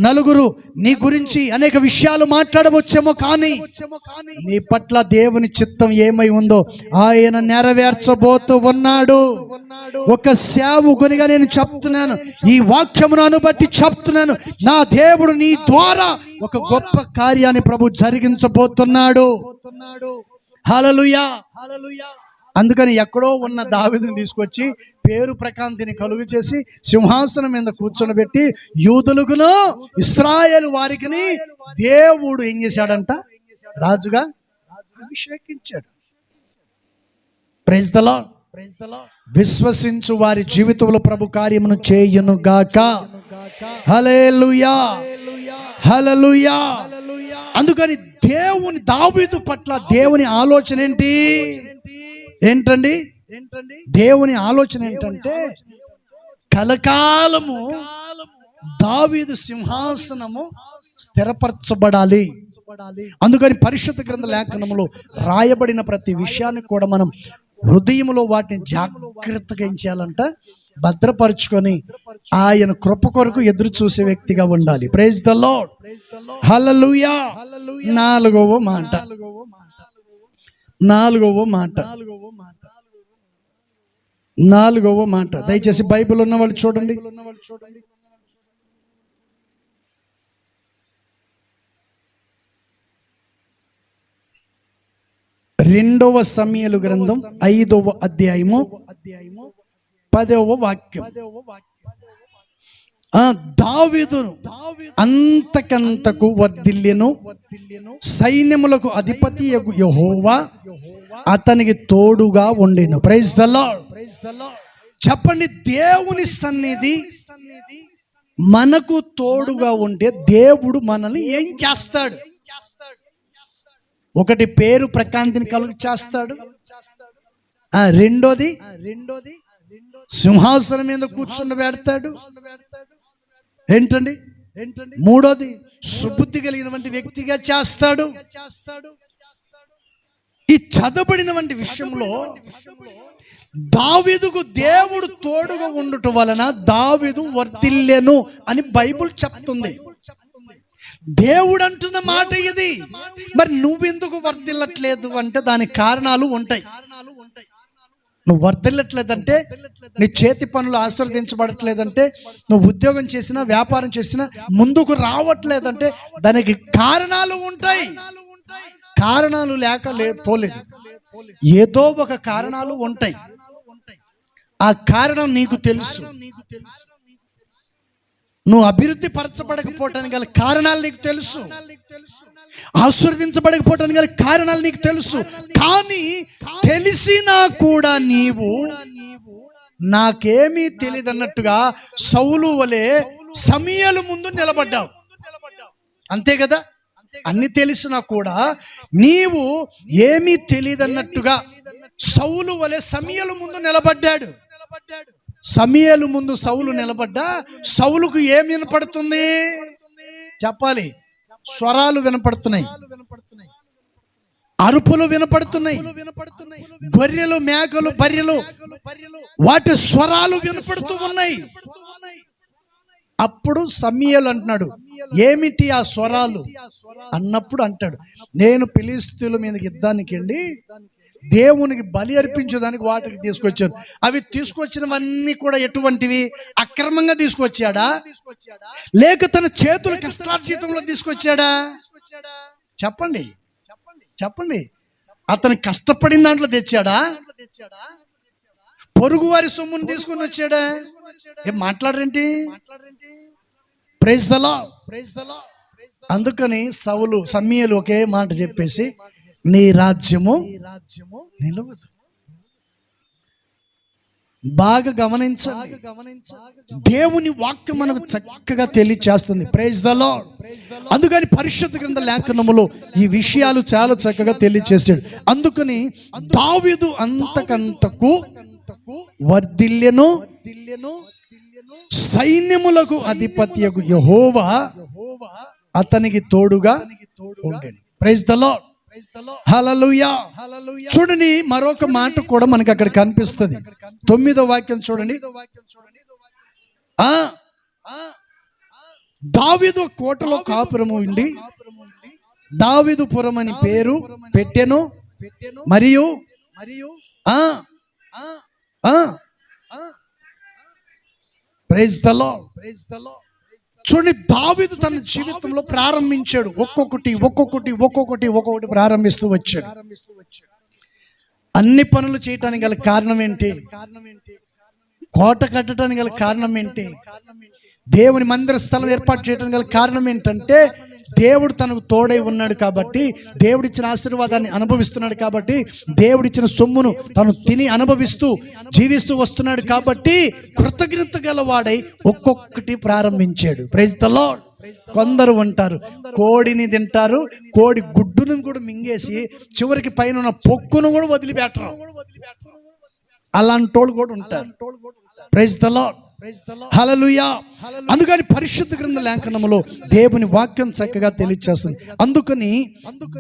నలుగురు నీ గురించి అనేక విషయాలు మాట్లాడవచ్చేమో, కానీ నీ పట్ల దేవుని చిత్తం ఏమై ఉందో ఆయన నెరవేర్చబోతూ ఉన్నాడు. ఒక సేవకునిగా నేను చెప్తున్నాను, ఈ వాక్యమును బట్టి చెప్తున్నాను, నా దేవుడు నీ ద్వారా ఒక గొప్ప కార్యాన్ని ప్రభు జరిగించబోతున్నాడు. హల్లెలూయా. అందుకని ఎక్కడో ఉన్న దావీదుని తీసుకొచ్చి పేరు ప్రకాంతిని కలుగు చేసి సింహాసనం మీద కూర్చొని యూదులకును ఇశ్రాయేలు వారికి దేవుడు ఏం చేశాడంట? రాజుగా అభిషేకించాడు. Praise the lord. విశ్వసించు వారి జీవితంలో ప్రభు కార్యమును చేయును గాక. హల్లెలూయా, హల్లెలూయా. అందుకని దేవుని దావీదు పట్ల దేవుని ఆలోచన ఏంటండి? దేవుని ఆలోచన ఏంటంటే కలకాలము దావీదు సింహాసనము స్థిరపరచబడాలి. అందుకని పరిశుద్ధ గ్రంథ లేఖనములో రాయబడిన ప్రతి విషయాన్ని కూడా మనం హృదయంలో వాటిని జాగ్రత్తగా ఏం చేయాలంట? భద్రపరుచుకొని ఆయన కృప కొరకు ఎదురు చూసే వ్యక్తిగా ఉండాలి. Praise the Lord. హల్లెలూయా. నాలుగవ మాట దయచేసి బైబిల్ ఉన్న వాళ్ళు చూడండి. 2వ సమూయేలు గ్రంథం 5వ అధ్యాయము 10వ వాక్యం. దావీదును అంతకంతకు వర్ధిల్లెను, సైన్యములకు అధిపతి యెహోవా అతనికి తోడుగా ఉండెను. Praise the Lord. చెప్పండి, దేవుని సన్నిధి మనకు తోడుగా ఉంటే దేవుడు మనల్ని ఏం చేస్తాడు? ఒకటి, పేరు ప్రకాంతిని కలుగు చేస్తాడు. రెండోది సింహాసనం మీద కూర్చుని పెడతాడు. ఏంటండి? మూడోది సుబుద్ధి కలిగినటువంటి వ్యక్తిగా చేస్తాడు. ఈ చదవబడినటువంటి విషయంలో దావీదుకు దేవుడు తోడుగా ఉండటం వలన దావీదు వర్ధిల్లెను అని బైబిల్ చెప్తుంది. దేవుడు అంటున్న మాట ఇది. మరి నువ్వెందుకు వర్ధిల్లట్లేదు అంటే దానికి కారణాలు ఉంటాయి. నువ్వు వర్ధిల్లట్లేదంటే, నీ చేతి పనులు ఆశీర్వదించబడట్లేదంటే, నువ్వు ఉద్యోగం చేసినా వ్యాపారం చేసినా ముందుకు రావట్లేదంటే దానికి కారణాలు ఉంటాయి. కారణాలు పోలేదు, ఏదో ఒక కారణాలు ఉంటాయి. ఆ కారణం నీకు తెలుసు. నువ్వు అభివృద్ధి పరచబడకపోవటానికి గల కారణాలు నీకు తెలుసు, ఆశీర్వదించబడకపోవటానికి గల కారణాలు నీకు తెలుసు. కానీ తెలిసినా కూడా నీవు నాకేమీ తెలియదు అన్నట్టుగా సౌలు వలె సమూయేలు ముందు నిలబడ్డావు. అంతే కదా? అన్ని తెలిసినా కూడా నీవు ఏమీ తెలియదు అన్నట్టుగా సౌలు వలె సమూయేలు ముందు నిలబడ్డాడు. సమూయేలు ముందు సౌలు నిలబడ్డా సౌలుకు ఏం వినపడుతుంది చెప్పాలి? స్వరాలు వినపడుతున్నాయి, అరుపులు వినపడుతున్నాయి, గొర్రెలు మేకలు బర్రెలు వాటి స్వరాలు వినపడుతూ ఉన్నాయి. అప్పుడు సమూయేలు అంటున్నాడు, ఏమిటి ఆ స్వరాలు అన్నప్పుడు అంటాడు, నేను ఫిలిష్తీయుల మీదకి యుద్ధానికి వెళ్ళి దేవునికి బలి అర్పించడానికి వాటికి తీసుకొచ్చాను. అవి తీసుకొచ్చినవన్నీ కూడా ఎటువంటివి? అక్రమంగా తీసుకొచ్చాడా, లేక తన చేతుల కష్టార్జితంలో తీసుకొచ్చాడా? చెప్పండి చెప్పండి. అతను కష్టపడిన దాంట్లో తెచ్చాడా, పొరుగు వారి సొమ్మును తీసుకుని వచ్చాడా? ఏం మాట్లాడరేంటి? Praise the lord. అందుకని సమూయేలు ఒకే మాట చెప్పేసి, నీ రాజ్యము నిలవదు. బాగా గమనించండి. దేవుని వాక్యం మనకు చక్కగా తెలియచేస్తుంది. Praise the lord. అందుకని పరిశుద్ధ గ్రంథ లేఖనములో ఈ విషయాలు చాలా చక్కగా తెలియచేసాడు. అందుకని దావీదు అంతకంతకు వర్ధిల్లెను, సైన్యములకు అధిపతియగు యెహోవా అతనికి తోడుగా ఉండెను. Praise the Lord. హల్లెలూయా. చూడండి, మరొక మాట కూడా మనకి అక్కడ కనిపిస్తుంది. 9వ వాక్యం చూడండి. దావీదు కోటలో కాపురము ఉండి దావీదుపురం అని పేరు పెట్టెను. మరియు ప్రైజ్ ద లార్డ్. చూడండి, దావీదు తన జీవితంలో ప్రారంభించాడు. ఒక్కొక్కటి ప్రారంభిస్తూ వచ్చాడు. అన్ని పనులు చేయటానికి గల కారణం ఏంటి? కోట కట్టడానికి గల కారణం ఏంటి? దేవుని మందిర స్థలం ఏర్పాటు చేయడానికి గల కారణం ఏంటంటే దేవుడు తనకు తోడై ఉన్నాడు కాబట్టి, దేవుడిచ్చిన ఆశీర్వాదాన్ని అనుభవిస్తున్నాడు కాబట్టి, దేవుడిచ్చిన సొమ్మును తను తిని అనుభవిస్తూ జీవిస్తూ వస్తున్నాడు కాబట్టి కృతజ్ఞత గలవాడై ఒక్కొక్కటి ప్రారంభించాడు. Praise the Lord. కొందరు ఉంటారు, కోడిని తింటారు, కోడి గుడ్డును కూడా మింగేసి చివరికి పైన ఉన్న పొక్కును కూడా వదిలిపెట్టరు. అలాంటి వాళ్ళు కూడా ఉంటారు. Praise the Lord. హల్లెలూయా. అందుకని పరిశుద్ధ గ్రంథ లేఖనములో దేవుని వాక్యం చక్కగా తెలియజేస్తుంది. అందుకని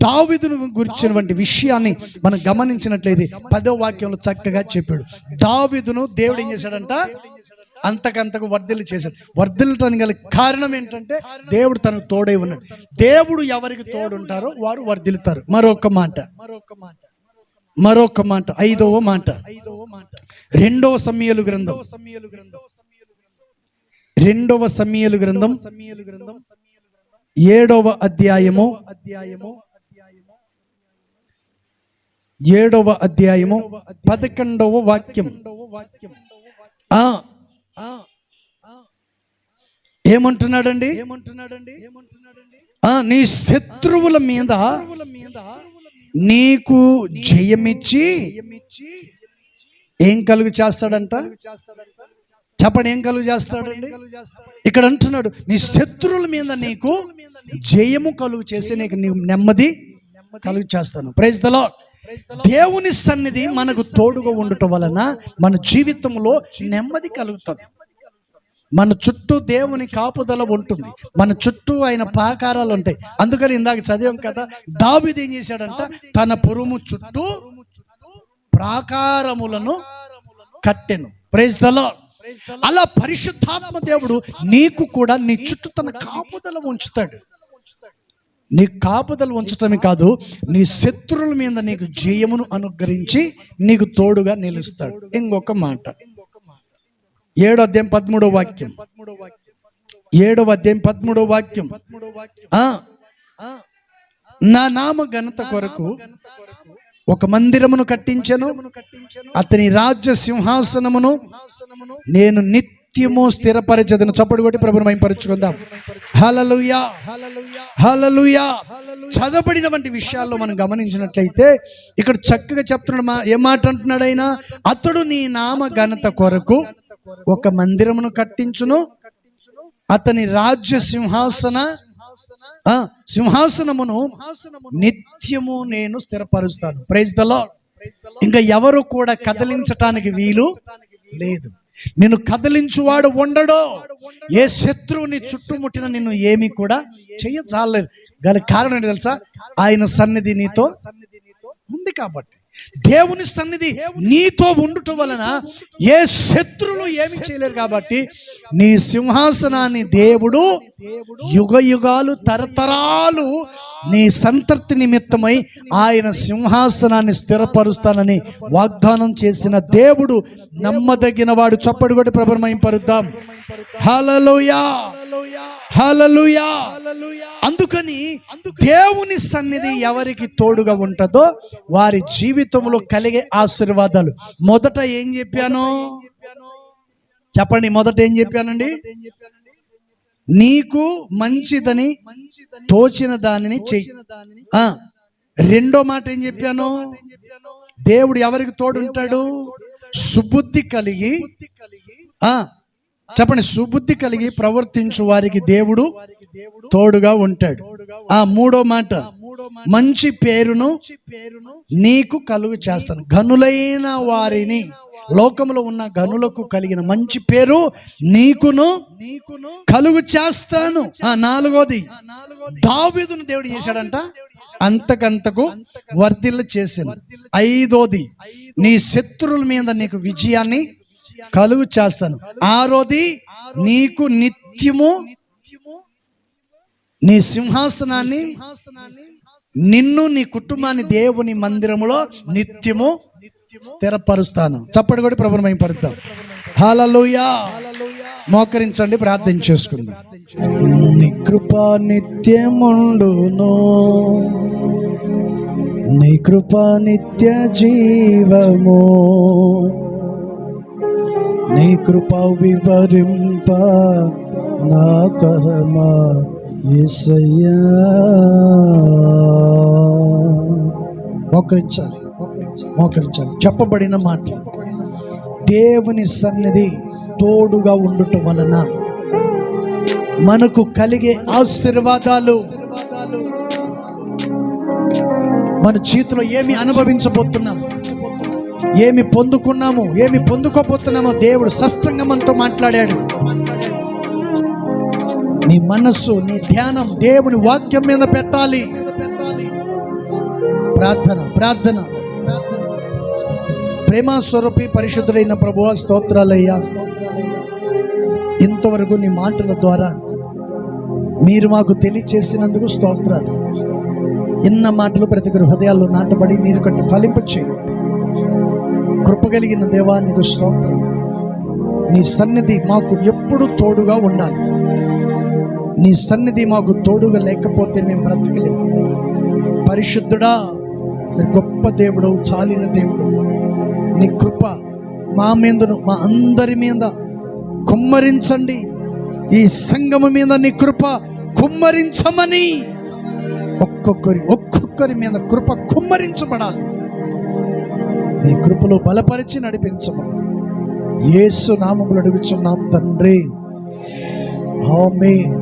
దావీదును గురించినటువంటి విషయాన్ని మనం గమనించినట్లయితే 10వ వాక్యంలో చక్కగా చెప్పాడు. దావీదును దేవుడు ఏం చేశాడంట? అంతకంతకు వర్ధిల్లు చేశాడు. వర్ధిల్లటానికి గల కారణం ఏంటంటే దేవుడు తనకు తోడై ఉన్నాడు. దేవుడు ఎవరికి తోడుంటారో వారు వర్ధిల్లుతారు. మరొక మాట 5వ మాట 2వ సమూయేలు గ్రంథం 7వ అధ్యాయము 11వ వాక్యం. ఏమంటున్నాడండి? నీ శత్రువుల మీద నీకు జయమిచ్చి ఏం కలుగు చేస్తాడంట? చెప్పండి, ఏం కలుగు చేస్తాడండి? ఇక్కడ అంటున్నాడు, నీ శత్రువుల మీద నీకు జయము కలుగు చేసి నీకు నెమ్మది కలుగు చేస్తాను. Praise the lord. దేవుని సన్నిధి మనకు తోడుగా ఉండటం వలన మన జీవితంలో నెమ్మది కలుగుతుంది. మన చుట్టూ దేవుని కాపుదల ఉంటుంది. మన చుట్టూ ఆయన ప్రాకారాలు ఉంటాయి. అందుకని ఇందాక చదివాం కదా, దావీదు ఏం చేశాడంట? తన పురము చుట్టూ ప్రాకారములను కట్టెను. Praise the Lord. అలా పరిశుద్ధాత్మ దేవుడు నీకు కూడా నీ చుట్టూ తన కాపుదల ఉంచుతాడు. నీ కాపుదల ఉంచటమే కాదు, నీ శత్రువుల మీద నీకు జయమును అనుగ్రహించి నీకు తోడుగా నిలుస్తాడు. ఇంకొక మాట 7వ అధ్యాయం 13వ వాక్యం. 7వ అధ్యాయం 13వ వాక్యం. నా నామ ఘనత కొరకు ఒక మందిరమును కట్టించెను, అతని రాజ్య సింహాసనమును నేను నిత్యము స్థిరపరచెదను. చప్పటి కొట్టి ప్రభువును మహిమపరచుకుందాం. హల్లెలూయా, హల్లెలూయా. చదవబడినటువంటి విషయాల్లో మనం గమనించినట్లయితే ఇక్కడ చక్కగా చెప్తున్నాడు. ఏ మాట అంటున్నాడు ఆయన? అతడు నీ నామ ఘనత కొరకు ఒక మందిరమును కట్టించును, అతని రాజ్య సింహాసనమును నిత్యము నేను స్థిరపరుస్తాను. Praise the lord. ఇంకా ఎవరు కూడా కదిలించటానికి వీలు లేదు. నిన్ను కదిలించువాడు ఉండడు. ఏ శత్రువుని చుట్టుముట్టిన నిన్ను ఏమి కూడా చేయజాలలేదు. గల కారణం ఏంటి తెలుసా? ఆయన సన్నిధి నీతో ఉంది కాబట్టి. దేవుని సన్నిధి నీతో ఉండుట వలన ఏ శత్రువులు ఏమి చేయలేరు కాబట్టి నీ సింహాసనాన్ని దేవుడు యుగ యుగాలు తరతరాలు నీ సంతతి నిమిత్తమై ఆయన సింహాసనాన్ని స్థిరపరుస్తానని వాగ్దానం చేసిన దేవుడు నమ్మదగిన వాడు. చప్పటి కొట్టి ప్రభువును మహిమపరుద్దాం. హల్లెలూయా, హల్లెలూయా. అందుకని దేవుని సన్నిధి ఎవరికి తోడుగా ఉంటుందో వారి జీవితంలో కలిగే ఆశీర్వాదాలు. మొదట ఏం చెప్పాను చెప్పండి? మొదట ఏం చెప్పానండి? నీకు మంచిదని తోచిన దానిని చెయ్యి. రెండో మాట ఏం చెప్పాను? దేవుడు ఎవరికి తోడుంటాడు? సుబుద్ధి కలిగి చెప్పండి, సుబుద్ధి కలిగి ప్రవర్తించు వారికి దేవుడు తోడుగా ఉంటాడు. మూడో మాట, మంచి పేరును నీకు కలుగు చేస్తాను. ఘనులైన వారిని, లోకములో ఉన్న ఘనులకు కలిగిన మంచి పేరు నీకును కలుగు చేస్తాను. నాలుగోది, దావీదును దేవుడు చేశాడంట, అంతకంతకు వర్ధిల్ల చేశాను. ఐదోది, నీ శత్రువుల మీద నీకు విజయాన్ని కలుగు చేస్తాను. ఆరోది, నీకు నిత్యము నీ సింహాసనాన్ని, నిన్ను నీ కుటుంబాన్ని దేవుని మందిరములో నిత్యము స్థిరపరుస్తాను. చప్పటి కూడా ప్రభువుని మహిమపరుద్దాం. హల్లెలూయా. మోకరించండి, ప్రార్థన చేసుకుందాం. నీ కృప నిత్యముండును, నీ కృప నిత్య జీవము, నీ కృప వివరింప నా తరమా యేసయ్యా. మోకరించాలి. చెప్పబడిన మాట, దేవుని సన్నిధి తోడుగా ఉండుట వలన మనకు కలిగే ఆశీర్వాదాలు, మన చేతిలో ఏమి అనుభవించబోతున్నాం, ఏమి పొందుకున్నాము, ఏమి పొందుకోబోతున్నామో దేవుడు స్పష్టంగా మనతో మాట్లాడాడు. నీ మనస్సు, నీ ధ్యానం దేవుని వాక్యం మీద పెట్టాలి. ప్రార్థన. ప్రేమ స్వరూపి పరిశుద్ధుడైన ప్రభువా, స్తోత్రాలయ్యా. ఇంతవరకు నీ మాటల ద్వారా మీరు మాకు తెలియచేసినందుకు స్తోత్రాలు. ఇన్న మాటలు ప్రతి హృదయాల్లో నాటబడి మీరు కట్టి ఫలింపచేయండి. కృపగలిగిన దేవానికి స్తోత్రం. నీ సన్నిధి మాకు ఎప్పుడు తోడుగా ఉండాలి. నీ సన్నిధి మాకు తోడుగా లేకపోతే మేము బ్రతకలేము. పరిశుద్ధుడా, గొప్ప దేవుడు, చాలిన దేవుడు, నీ కృప మా మీదను, మా అందరి మీద కుమ్మరించండి. ఈ సంఘము మీద నీ కృప కుమ్మరించమని, ఒక్కొక్కరి మీద కృప కుమ్మరించబడాలి. నీ కృపలో బలపరిచి నడిపించమని యేసు నామములో అడుగుచున్నాం తండ్రి. ఆమేన్.